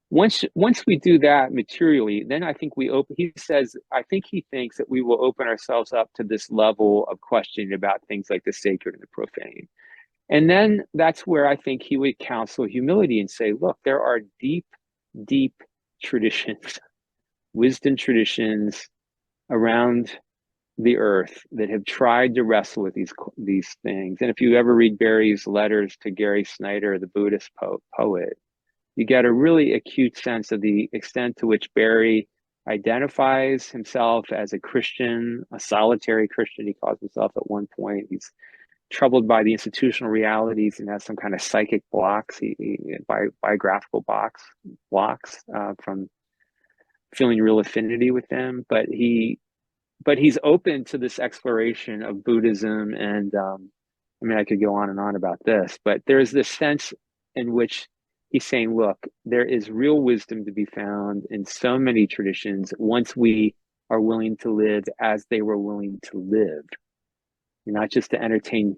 Once we do that materially, then I think he thinks that we will open ourselves up to this level of questioning about things like the sacred and the profane. And then that's where I think he would counsel humility and say, look, there are deep, deep traditions, wisdom traditions around the earth that have tried to wrestle with these things. And if you ever read Berry's letters to Gary Snyder, the Buddhist poet, you get a really acute sense of the extent to which Berry identifies himself as a Christian, a solitary Christian. He calls himself at one point. He's troubled by the institutional realities and has some kind of psychic blocks, biographical blocks from feeling real affinity with them. But he's open to this exploration of Buddhism, and I mean, I could go on and on about this, but there's this sense in which he's saying, look, there is real wisdom to be found in so many traditions once we are willing to live as they were willing to live, not just to entertain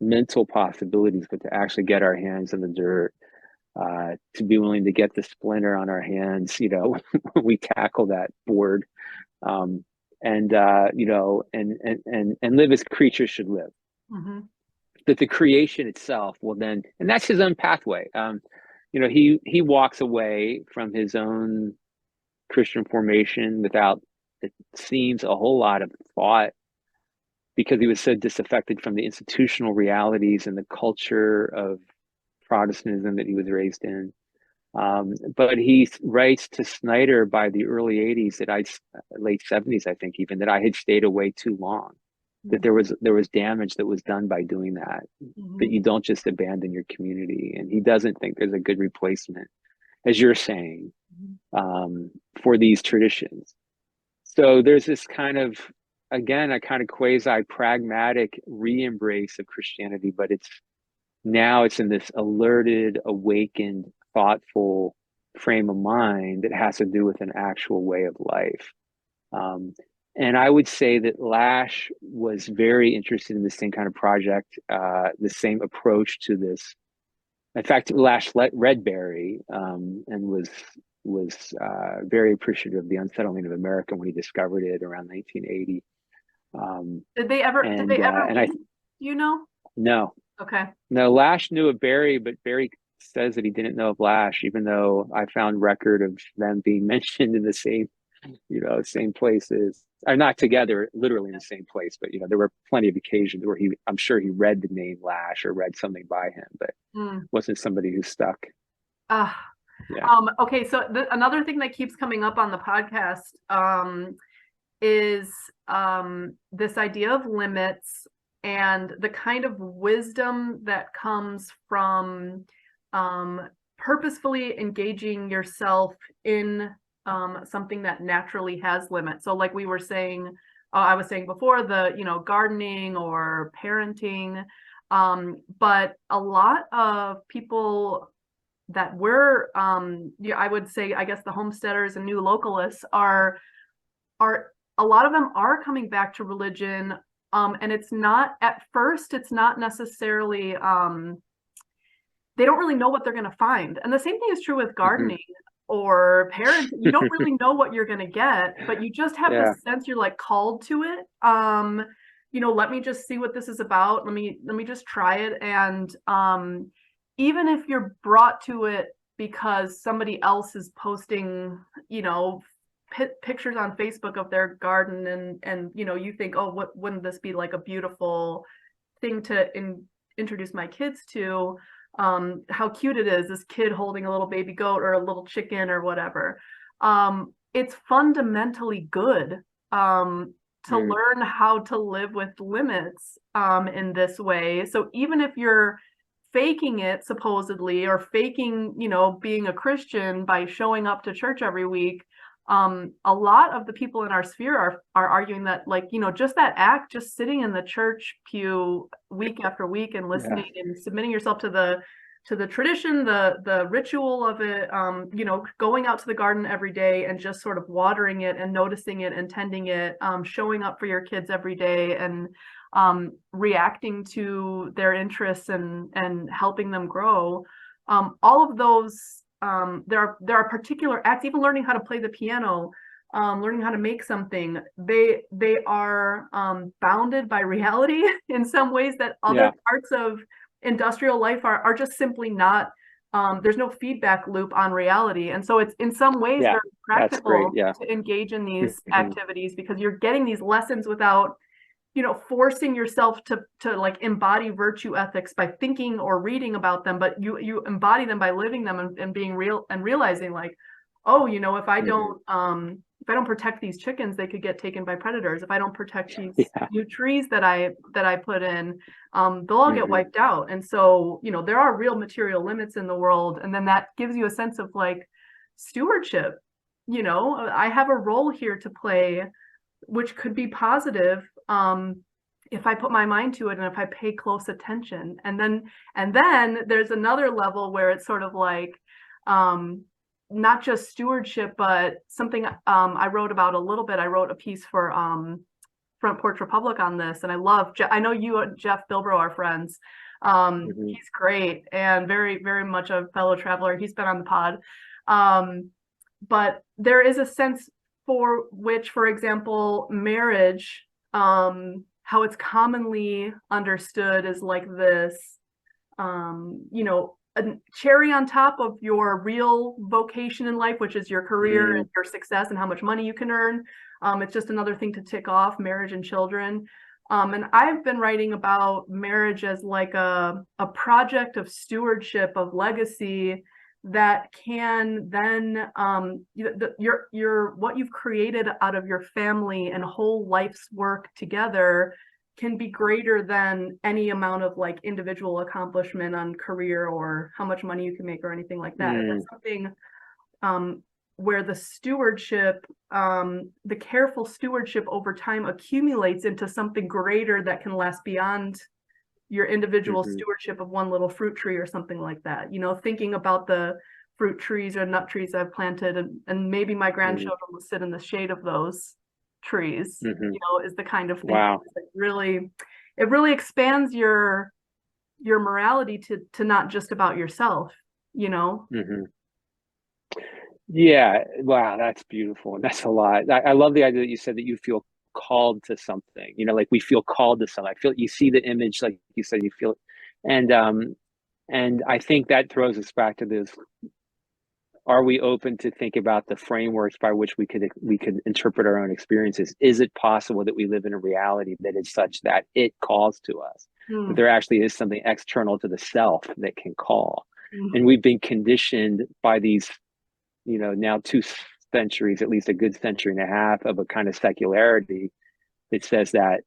mental possibilities, but to actually get our hands in the dirt, to be willing to get the splinter on our hands, when we tackle that board, and live as creatures should live. Mm-hmm. That the creation itself will then, and that's his own pathway. He walks away from his own Christian formation without, it seems, a whole lot of thought, because he was so disaffected from the institutional realities and the culture of Protestantism that he was raised in. But he writes to Snyder by the early 80s late 70s, I think even, that I had stayed away too long. That there was damage that was done by doing that, that you don't just abandon your community. And he doesn't think there's a good replacement, as you're saying, for these traditions. So there's this kind of, again, a kind of quasi-pragmatic re-embrace of Christianity, but it's in this alerted, awakened, thoughtful frame of mind that has to do with an actual way of life. And I would say that Lasch was very interested in the same kind of project, the same approach to this. In fact, Lasch read Berry, and was very appreciative of the unsettlement of America when he discovered it around 1980. Did they ever meet? No. Okay. No, Lasch knew of Berry, but Berry says that he didn't know of Lasch, even though I found record of them being mentioned in the same, same places. Or not together, literally in the same place, but there were plenty of occasions where I'm sure he read the name Lasch or read something by him, but wasn't somebody who stuck. Yeah. Okay, so another thing that keeps coming up on the podcast is this idea of limits and the kind of wisdom that comes from purposefully engaging yourself in something that naturally has limits. So like we were saying, I was saying before, the gardening or parenting, but a lot of people that we're I would say, I guess, the homesteaders and new localists are a lot of them are coming back to religion, and it's not, at first, it's not necessarily they don't really know what they're going to find. And the same thing is true with gardening or parenting. You don't really know what you're going to get, but you just have this sense you're like called to it. Let me just see what this is about. Let me just try it. And even if you're brought to it because somebody else is posting, pictures on Facebook of their garden, and you think, oh, wouldn't this be like a beautiful thing to introduce my kids to? How cute it is, this kid holding a little baby goat or a little chicken or whatever. It's fundamentally good to learn how to live with limits in this way. So even if you're faking it supposedly, or faking, being a Christian by showing up to church every week, a lot of the people in our sphere are arguing that, just that act, just sitting in the church pew week after week and listening and submitting yourself to the tradition, the ritual of it, going out to the garden every day and just sort of watering it and noticing it and tending it, showing up for your kids every day and reacting to their interests and helping them grow. All of those, there are particular acts, even learning how to play the piano, learning how to make something, they are bounded by reality in some ways that other parts of industrial life are just simply not. There's no feedback loop on reality, and so it's in some ways very practical to engage in these activities, because you're getting these lessons without forcing yourself to like embody virtue ethics by thinking or reading about them, but you embody them by living them and being real and realizing, like, oh, if I don't if I don't protect these chickens, they could get taken by predators. If I don't protect these Yeah. new trees that I put in, they'll all get wiped out. And so, you know, there are real material limits in the world. And then that gives you a sense of like stewardship. You know, I have a role here to play, which could be positive, if I put my mind to it and if I pay close attention. And then there's another level where it's sort of like, not just stewardship, but something I wrote about a little bit. I wrote a piece for Porch Republic on this, and I know you and Jeff Bilbro are friends. He's great and very, very much a fellow traveler. He's been on the pod. But there is a sense for which, for example, marriage, how it's commonly understood is like this, you know, a cherry on top of your real vocation in life, which is your career and your success and how much money you can earn. It's just another thing to tick off, marriage and children. And I've been writing about marriage as like a project of stewardship, of legacy that can then, what you've created out of your family and whole life's work together can be greater than any amount of like individual accomplishment on career or how much money you can make or anything like that. And that's something where the stewardship, the careful stewardship over time accumulates into something greater that can last beyond your individual stewardship of one little fruit tree or something like that. You know, thinking about the fruit trees or nut trees I've planted, and maybe my grandchildren will sit in the shade of those trees, you know, is the kind of thing that it really expands your morality to not just about yourself, you know. Yeah, wow, that's beautiful. That's a lot. I love the idea that you said that you feel called to something, you know, like we feel called to something. I feel you see the image, like you said, you feel it. And I think that throws us back to this. Are we open to think about the frameworks by which we could interpret our own experiences? Is it possible that we live in a reality that is such that it calls to us? That there actually is something external to the self that can call. And we've been conditioned by these, you know, now 2 centuries, at least a good century and a half of a kind of secularity that says that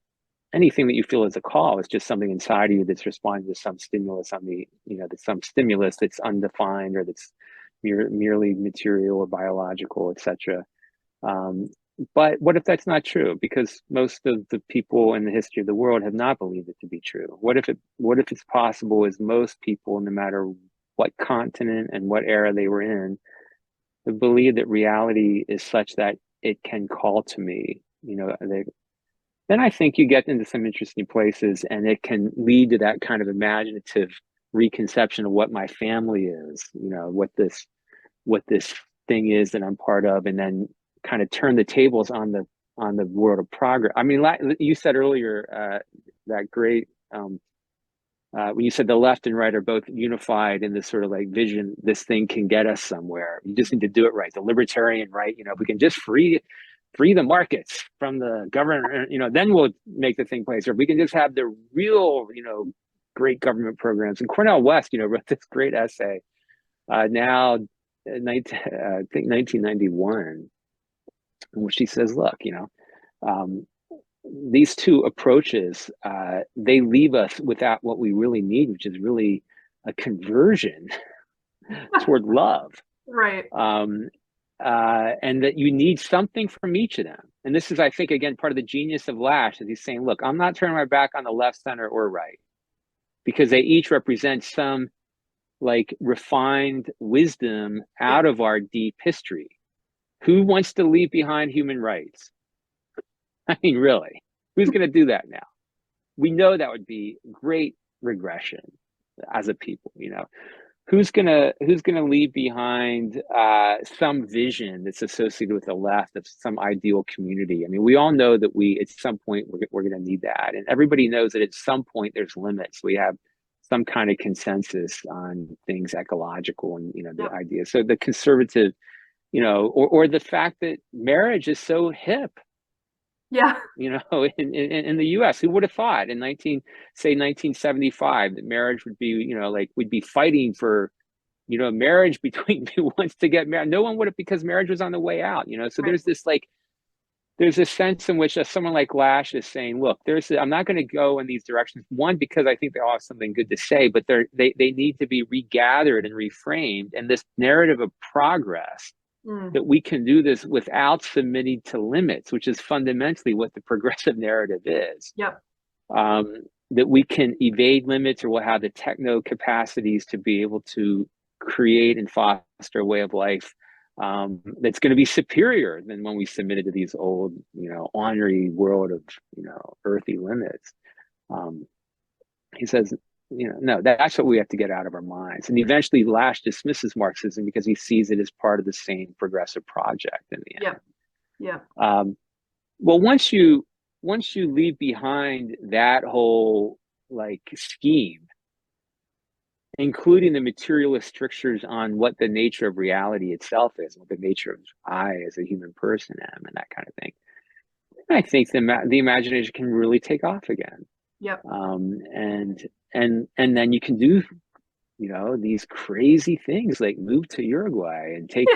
anything that you feel is a call is just something inside of you that's responding to some stimulus on the, you know, that's some stimulus that's undefined or that's merely material or biological, etc. But what if that's not true? Because most of the people in the history of the world have not believed it to be true. What if it's possible as most people, no matter what continent and what era they were in, have believed that reality is such that it can call to me, you know, then I think you get into some interesting places, and it can lead to that kind of imaginative reconception of what my family is, you know, what this thing is that I'm part of, and then kind of turn the tables on the world of progress. I mean, you said earlier that great when you said the left and right are both unified in this sort of like vision, this thing can get us somewhere. You just need to do it right. The libertarian right, you know, if we can just free the markets from the government, you know, then we'll make the thing place. Or if we can just have the real, you know, great government programs. And Cornel West, you know, wrote this great essay I think 1991, in which he says, look, you know, these 2 approaches, they leave us without what we really need, which is really a conversion toward love. Right. And that you need something from each of them. And this is, I think, again, part of the genius of Lasch, is he's saying, look, I'm not turning my back on the left, center, or right, because they each represent some like refined wisdom out of our deep history. Who wants to leave behind human rights? I mean, really, who's going to do that now? We know that would be great regression as a people, you know. Who's gonna leave behind some vision that's associated with the left of some ideal community? I mean, we all know that at some point we're going to need that, and everybody knows that at some point there's limits. We have some kind of consensus on things ecological and, you know, the idea. So the conservative, you know, or the fact that marriage is so hip. Yeah. You know, in the US, who would have thought in 1975 that marriage would be, you know, like we'd be fighting for marriage between who wants to get married. No one would have, because marriage was on the way out, So Right. there's this there's a sense in which someone like Lasch is saying, look, I'm not going to go in these directions. One, because I think they all have something good to say, but they need to be regathered and reframed. And this narrative of progress, that we can do this without submitting to limits, which is fundamentally what the progressive narrative is. Yep. That we can evade limits, or we'll have the techno capacities to be able to create and foster a way of life that's going to be superior than when we submitted to these old, ornery world of, earthy limits. He says, no, that's what we have to get out of our minds. And eventually Lasch dismisses Marxism because he sees it as part of the same progressive project in the end. Yeah. Well, once you leave behind that whole scheme, including the materialist strictures on what the nature of reality itself is, what the nature of I as a human person am, and that kind of thing, I think the imagination can really take off again. Yep. And then you can do, these crazy things like move to Uruguay and take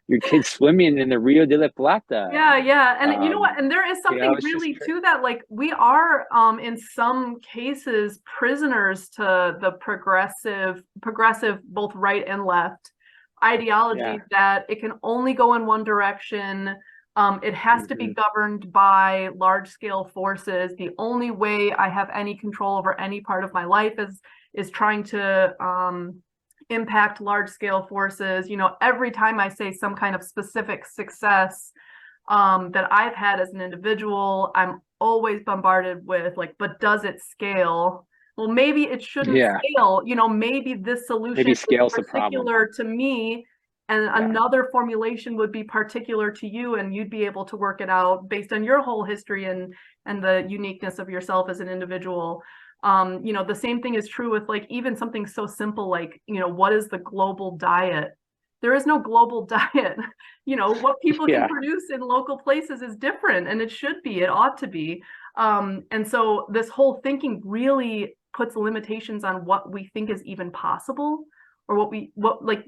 your kids swimming in the Rio de la Plata. Yeah. And you know what? And there is something really to that. We are, in some cases, prisoners to the progressive, both right and left ideology, that it can only go in one direction. It has to be governed by large scale forces. The only way I have any control over any part of my life is trying to impact large scale forces. Every time I say some kind of specific success that I've had as an individual, I'm always bombarded with but does it scale? Well, maybe it shouldn't scale. Maybe this solution is particular to me, and another formulation would be particular to you, and you'd be able to work it out based on your whole history and the uniqueness of yourself as an individual. The same thing is true with even something so simple what is the global diet? There is no global diet. What people can produce in local places is different, and it should be, it ought to be. And so this whole thinking really puts limitations on what we think is even possible, or what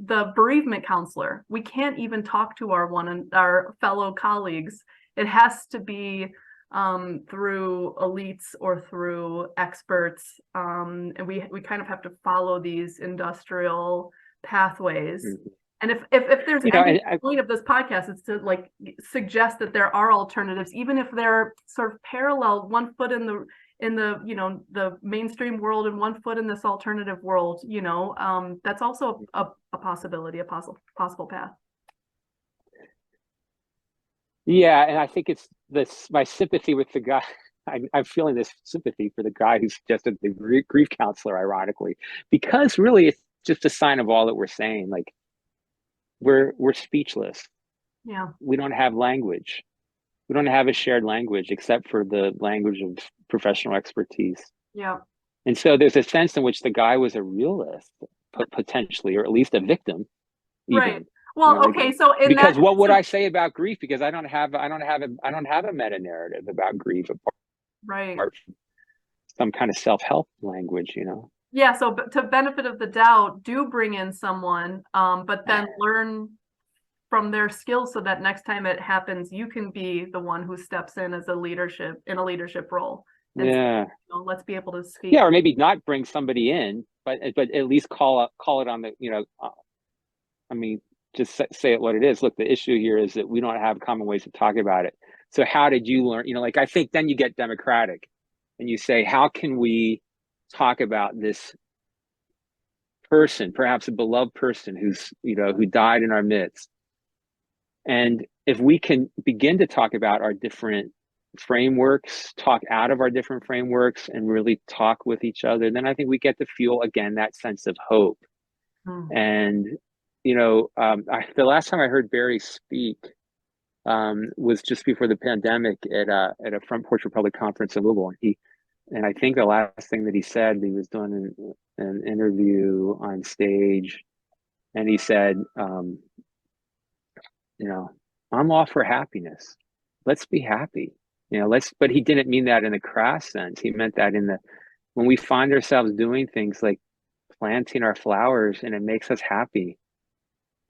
the bereavement counselor, we can't even talk to our fellow colleagues. It has to be through elites or through experts, and we kind of have to follow these industrial pathways. And if there's any point of this podcast, it's to suggest that there are alternatives, even if they're sort of parallel, one foot in the the mainstream world and one foot in this alternative world. That's also a possibility, a possible path. Yeah, and I think it's my sympathy with the guy. I'm feeling this sympathy for the guy who suggested the grief counselor, ironically, because really it's just a sign of all that we're saying. We're speechless. Yeah. We don't have language. We don't have a shared language except for the language of professional expertise. Yeah. And so there's a sense in which the guy was a realist, potentially, or at least a victim. Even. Right. Well, okay. So because what would I say about grief? Because I don't have a meta narrative about grief apart from some kind of self-help language, Yeah. So to benefit of the doubt, do bring in someone, but then learn from their skills so that next time it happens, you can be the one who steps in as a leadership role. And so, let's be able to speak. Yeah, or maybe not bring somebody in, but at least call it on the, just say it what it is. Look, the issue here is that we don't have common ways of talking about it. So how did you learn? I think then you get democratic and you say, how can we talk about this person, perhaps a beloved person who died in our midst? And if we can begin to talk about our different frameworks, talk out of our different frameworks, and really talk with each other, then I think we get to feel again that sense of hope. And the last time I heard Berry speak was just before the pandemic at a Porch Republic conference in Louisville, and I think the last thing that he said, he was doing an interview on stage, and he said, I'm all for happiness. Let's be happy. But he didn't mean that in a crass sense. He meant that when we find ourselves doing things like planting our flowers and it makes us happy.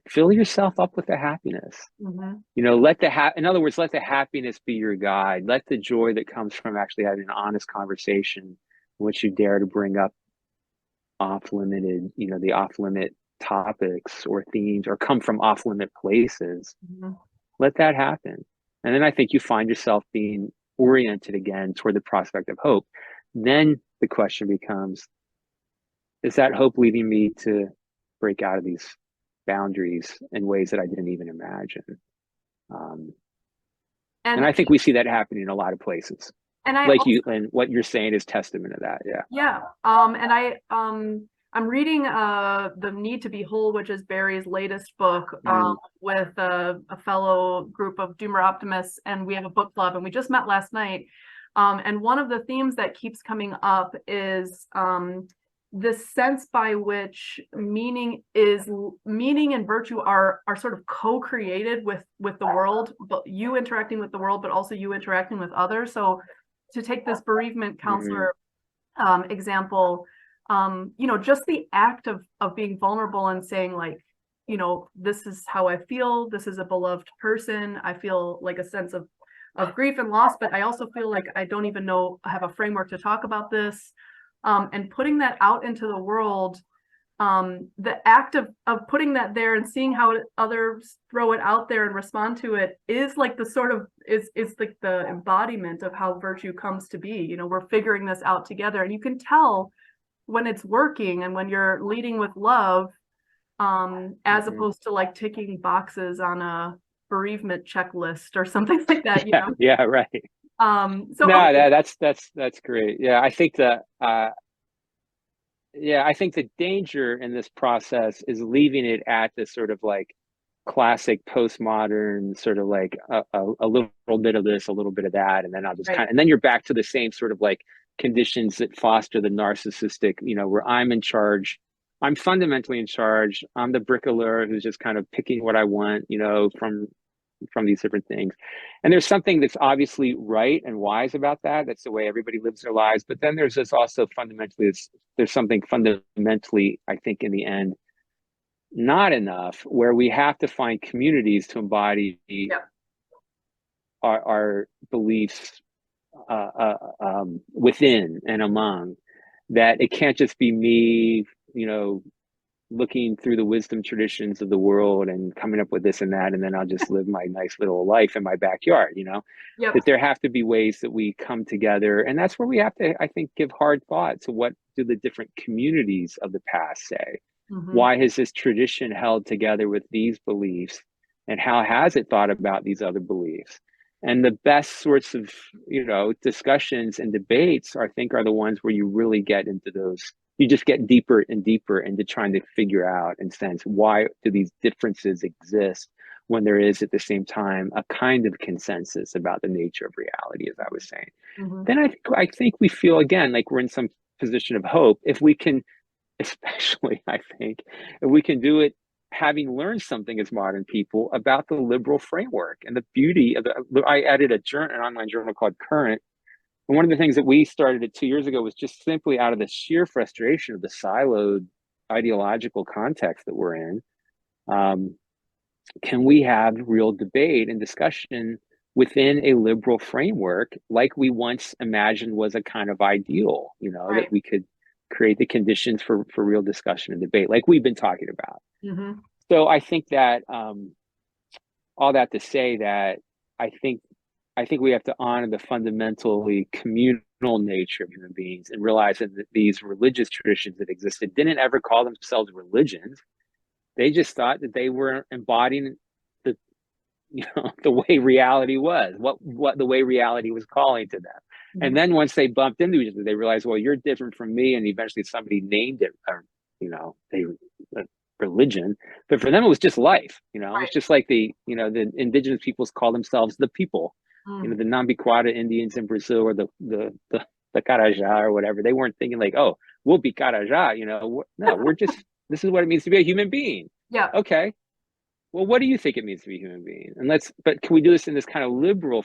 Fill yourself up with the happiness. You know, in other words, let the happiness be your guide. Let the joy that comes from actually having an honest conversation in which you dare to bring up off-limited, you know, the off-limit topics or themes, or come from off-limit places. Let that happen. And then I think you find yourself being oriented again toward the prospect of hope. Then the question becomes, is that hope leading me to break out of these boundaries in ways that I didn't even imagine? And I think we see that happening in a lot of places. And and what you're saying is testament to that. Yeah. And I'm reading The Need to Be Whole, which is Berry's latest book, with a fellow group of doomer optimists, and we have a book club, and we just met last night. And one of the themes that keeps coming up is this sense by which meaning and virtue are sort of co-created with the world, but you interacting with the world, but also you interacting with others. So to take this bereavement counselor example, you know, just the act of being vulnerable and saying, like, you know, this is how I feel, this is a beloved person, I feel like a sense of grief and loss, but I also feel like I don't even have a framework to talk about this. And putting that out into the world, the act of putting that there and seeing how others throw it out there and respond to it is like the sort of is like the embodiment of how virtue comes to be. You know, we're figuring this out together, and you can tell when it's working and when you're leading with love, as opposed to like ticking boxes on a bereavement checklist or something like that. You know? Yeah, right. So no, okay. that's great. Yeah, I think I think the danger in this process is leaving it at this sort of like classic postmodern sort of like a little bit of this, a little bit of that, and then I'll just and then you're back to the same sort of like conditions that foster the narcissistic, you know, where I'm in charge. I'm fundamentally in charge. I'm the bricklayer who's just kind of picking what I want, you know, from these different things. And there's something that's obviously right and wise about that. That's the way everybody lives their lives. But then there's this also fundamentally, there's something fundamentally, I think, in the end, not enough, where we have to find communities to embody our beliefs within and among, that it can't just be me, you know, looking through the wisdom traditions of the world and coming up with this and that, and then I'll just live my nice little life in my backyard, you know. That there have to be ways that we come together, and that's where we have to, I think, give hard thought to what do the different communities of the past say. Why has this tradition held together with these beliefs, and how has it thought about these other beliefs? And the best sorts of, you know, discussions and debates, I think, are the ones where you really get into those. You just get deeper and deeper into trying to figure out and sense, why do these differences exist when there is at the same time a kind of consensus about the nature of reality, as I was saying. Then I think we feel, again, like we're in some position of hope if we can, especially I think, if we can do it having learned something as modern people about the liberal framework and the beauty of I added an online journal called Current. And one of the things that we started 2 years ago was just simply out of the sheer frustration of the siloed ideological context that we're in. Can we have real debate and discussion within a liberal framework like we once imagined was a kind of ideal, you know, that we could create the conditions for real discussion and debate like we've been talking about. So I think that all that to say that I think we have to honor the fundamentally communal nature of human beings and realize that these religious traditions that existed didn't ever call themselves religions. They just thought that they were embodying the, you know, the way reality was, what the way reality was calling to them. And then once they bumped into each other, they realized, well, you're different from me. And eventually somebody named it, or, you know, religion, but for them it was just life. You know, it's just like the indigenous peoples call themselves the people. You know, the Nambiquara Indians in Brazil, or the Carajá or whatever. They weren't thinking like, oh, we'll be Carajá. You know, no, we're just, this is what it means to be a human being. Okay. Well, what do you think it means to be a human being? And but can we do this in this kind of liberal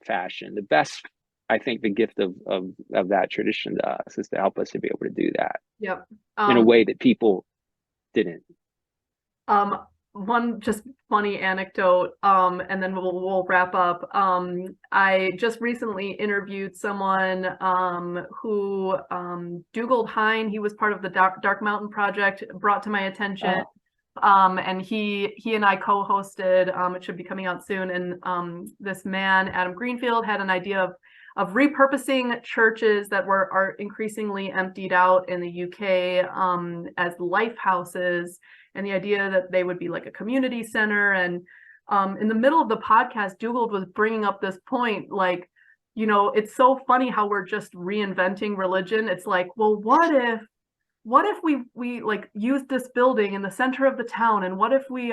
fashion? The best, I think the gift of that tradition to us is to help us to be able to do that Yep. in a way that people didn't. One just funny anecdote, and then we'll wrap up. I just recently interviewed someone who Dugald Hine, he was part of the Dark Mountain Project, brought to my attention. And he and I co-hosted, it should be coming out soon, and this man, Adam Greenfield, had an idea of repurposing churches that are increasingly emptied out in the UK as life houses, and the idea that they would be like a community center. And in the middle of the podcast, Dugald was bringing up this point, like, you know, it's so funny how we're just reinventing religion. It's like, well, what if we like used this building in the center of the town, and what if we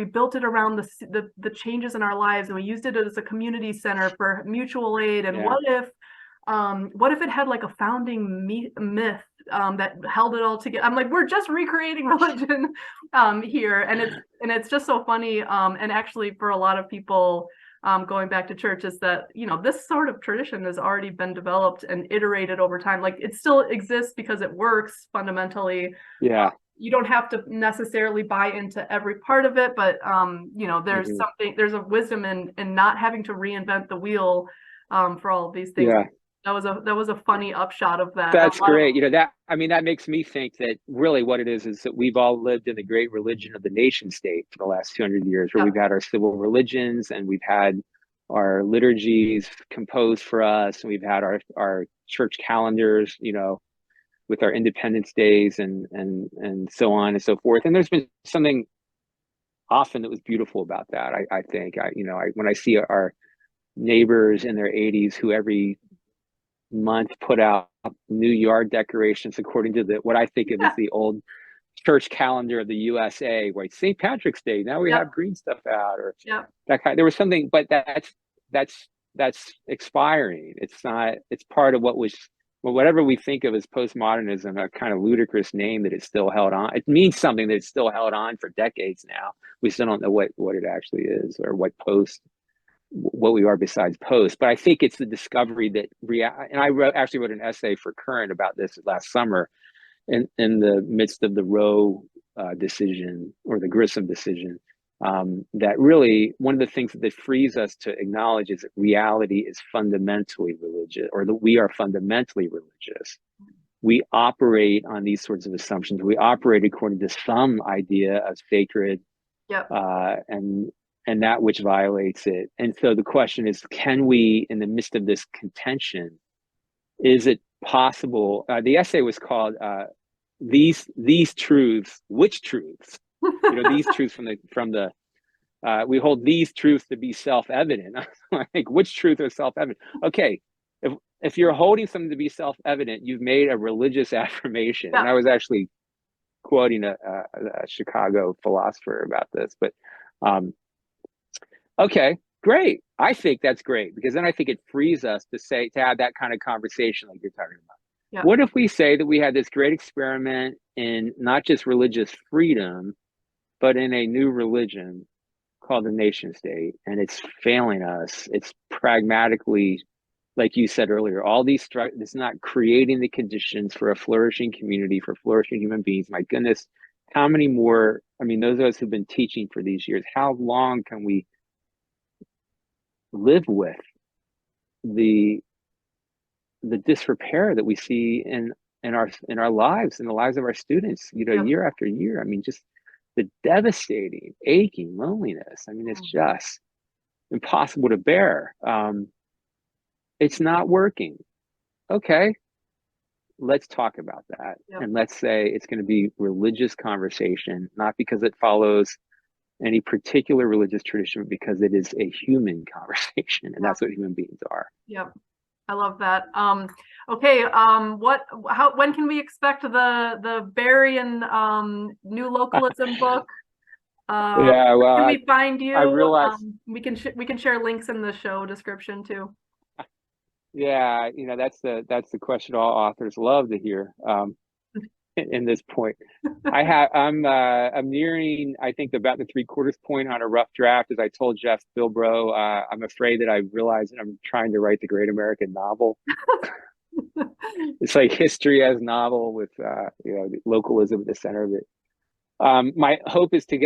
built it around the changes in our lives, and we used it as a community center for mutual aid, and what if it had like a founding myth that held it all together? I'm like, we're just recreating religion here, and it's just so funny. And actually, for a lot of people, going back to church, is that, you know, this sort of tradition has already been developed and iterated over time. Like, it still exists because it works fundamentally. Yeah. You don't have to necessarily buy into every part of it, but you know, there's there's a wisdom in not having to reinvent the wheel for all of these things. Yeah. That was a funny upshot of that. That's great. You know, that makes me think that really what it is that we've all lived in the great religion of the nation state for the last 200 years, where we've had our civil religions, and we've had our liturgies composed for us, and we've had our church calendars, you know, with our independence days and so on and so forth. And there's been something often that was beautiful about that. I think when I see our neighbors in their 80s who every month put out new yard decorations according to what I think of as the old church calendar of the USA, where it's St. Patrick's Day, now we have green stuff out, or that kind. There was something, but that's expiring. It's not. It's part of whatever we think of as postmodernism, a kind of ludicrous name that it's still held on. It means something that it's still held on for decades now. We still don't know what it actually is, or what we are besides post. But I think it's the discovery that and I actually wrote an essay for Current about this last summer, in the midst of the Roe decision, or the Grissom decision, that really one of the things that frees us to acknowledge is that reality is fundamentally religious, or that we are fundamentally religious. We operate on these sorts of assumptions. We operate according to some idea of sacred, and that which violates it. And so the question is, can we, in the midst of this contention, is it possible? The essay was called "These Truths." Which truths? You know, these truths from the we hold these truths to be self-evident. Like, which truth are self-evident? Okay, if you're holding something to be self-evident, you've made a religious affirmation. And I was actually quoting a Chicago philosopher about this, but. Okay, great. I think that's great, because then I think it frees us to have that kind of conversation like you're talking about. Yeah. What if we say that we had this great experiment in not just religious freedom, but in a new religion called the nation state, and it's failing us? It's pragmatically, like you said earlier, all these it's not creating the conditions for a flourishing community, for flourishing human beings. My goodness, how many more? I mean, those of us who've been teaching for these years, how long can we live with the disrepair that we see in our lives, in the lives of our students, you know, year after year? I mean, just the devastating, aching loneliness. I mean, it's just impossible to bear. It's not working. Okay, let's talk about that. And let's say it's going to be religious conversation, not because it follows any particular religious tradition, but because it is a human conversation, and that's what human beings are. Yep. I love that. Okay. When can we expect the Berry and new localism book? Yeah, well, can we find you? I realize we can share links in the show description too. Yeah, you know, that's the question all authors love to hear. in this point. I'm nearing, I think, about the 3/4 point on a rough draft. As I told Jeff Bilbro, I'm afraid that I realized that I'm trying to write the great American novel. It's like history as novel with the localism at the center of it. My hope is to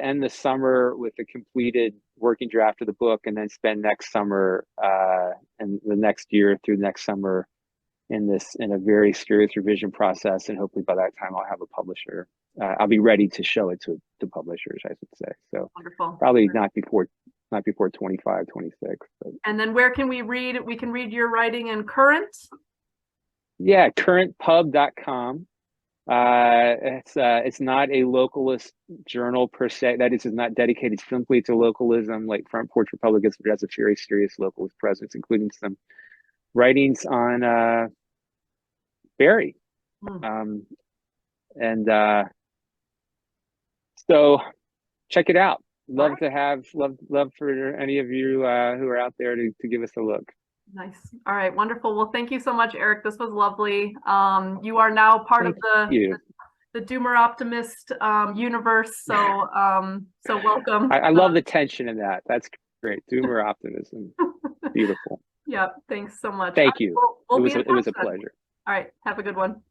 end the summer with a completed working draft of the book, and then spend next summer and the next year through next summer in a very serious revision process, and hopefully by that time I'll have a publisher. I'll be ready to show it to publishers, I should say. So Wonderful. Probably not before 25, 26. But. And then where can we read? We can read your writing in Current. Yeah, currentpub.com. It's not a localist journal per se. That is not dedicated simply to localism, like Porch Republic is, but it has a very serious localist presence, including some writings on Berry. So check it out. Love for any of you who are out there to give us a look. Nice. All right. Wonderful. Well, thank you so much, Eric. This was lovely. You are now part of the Doomer Optimist universe. So welcome. I love the tension in that. That's great. Doomer optimism. Beautiful. Yeah. Thanks so much. Thank you. We'll it was a pleasure. All right. Have a good one.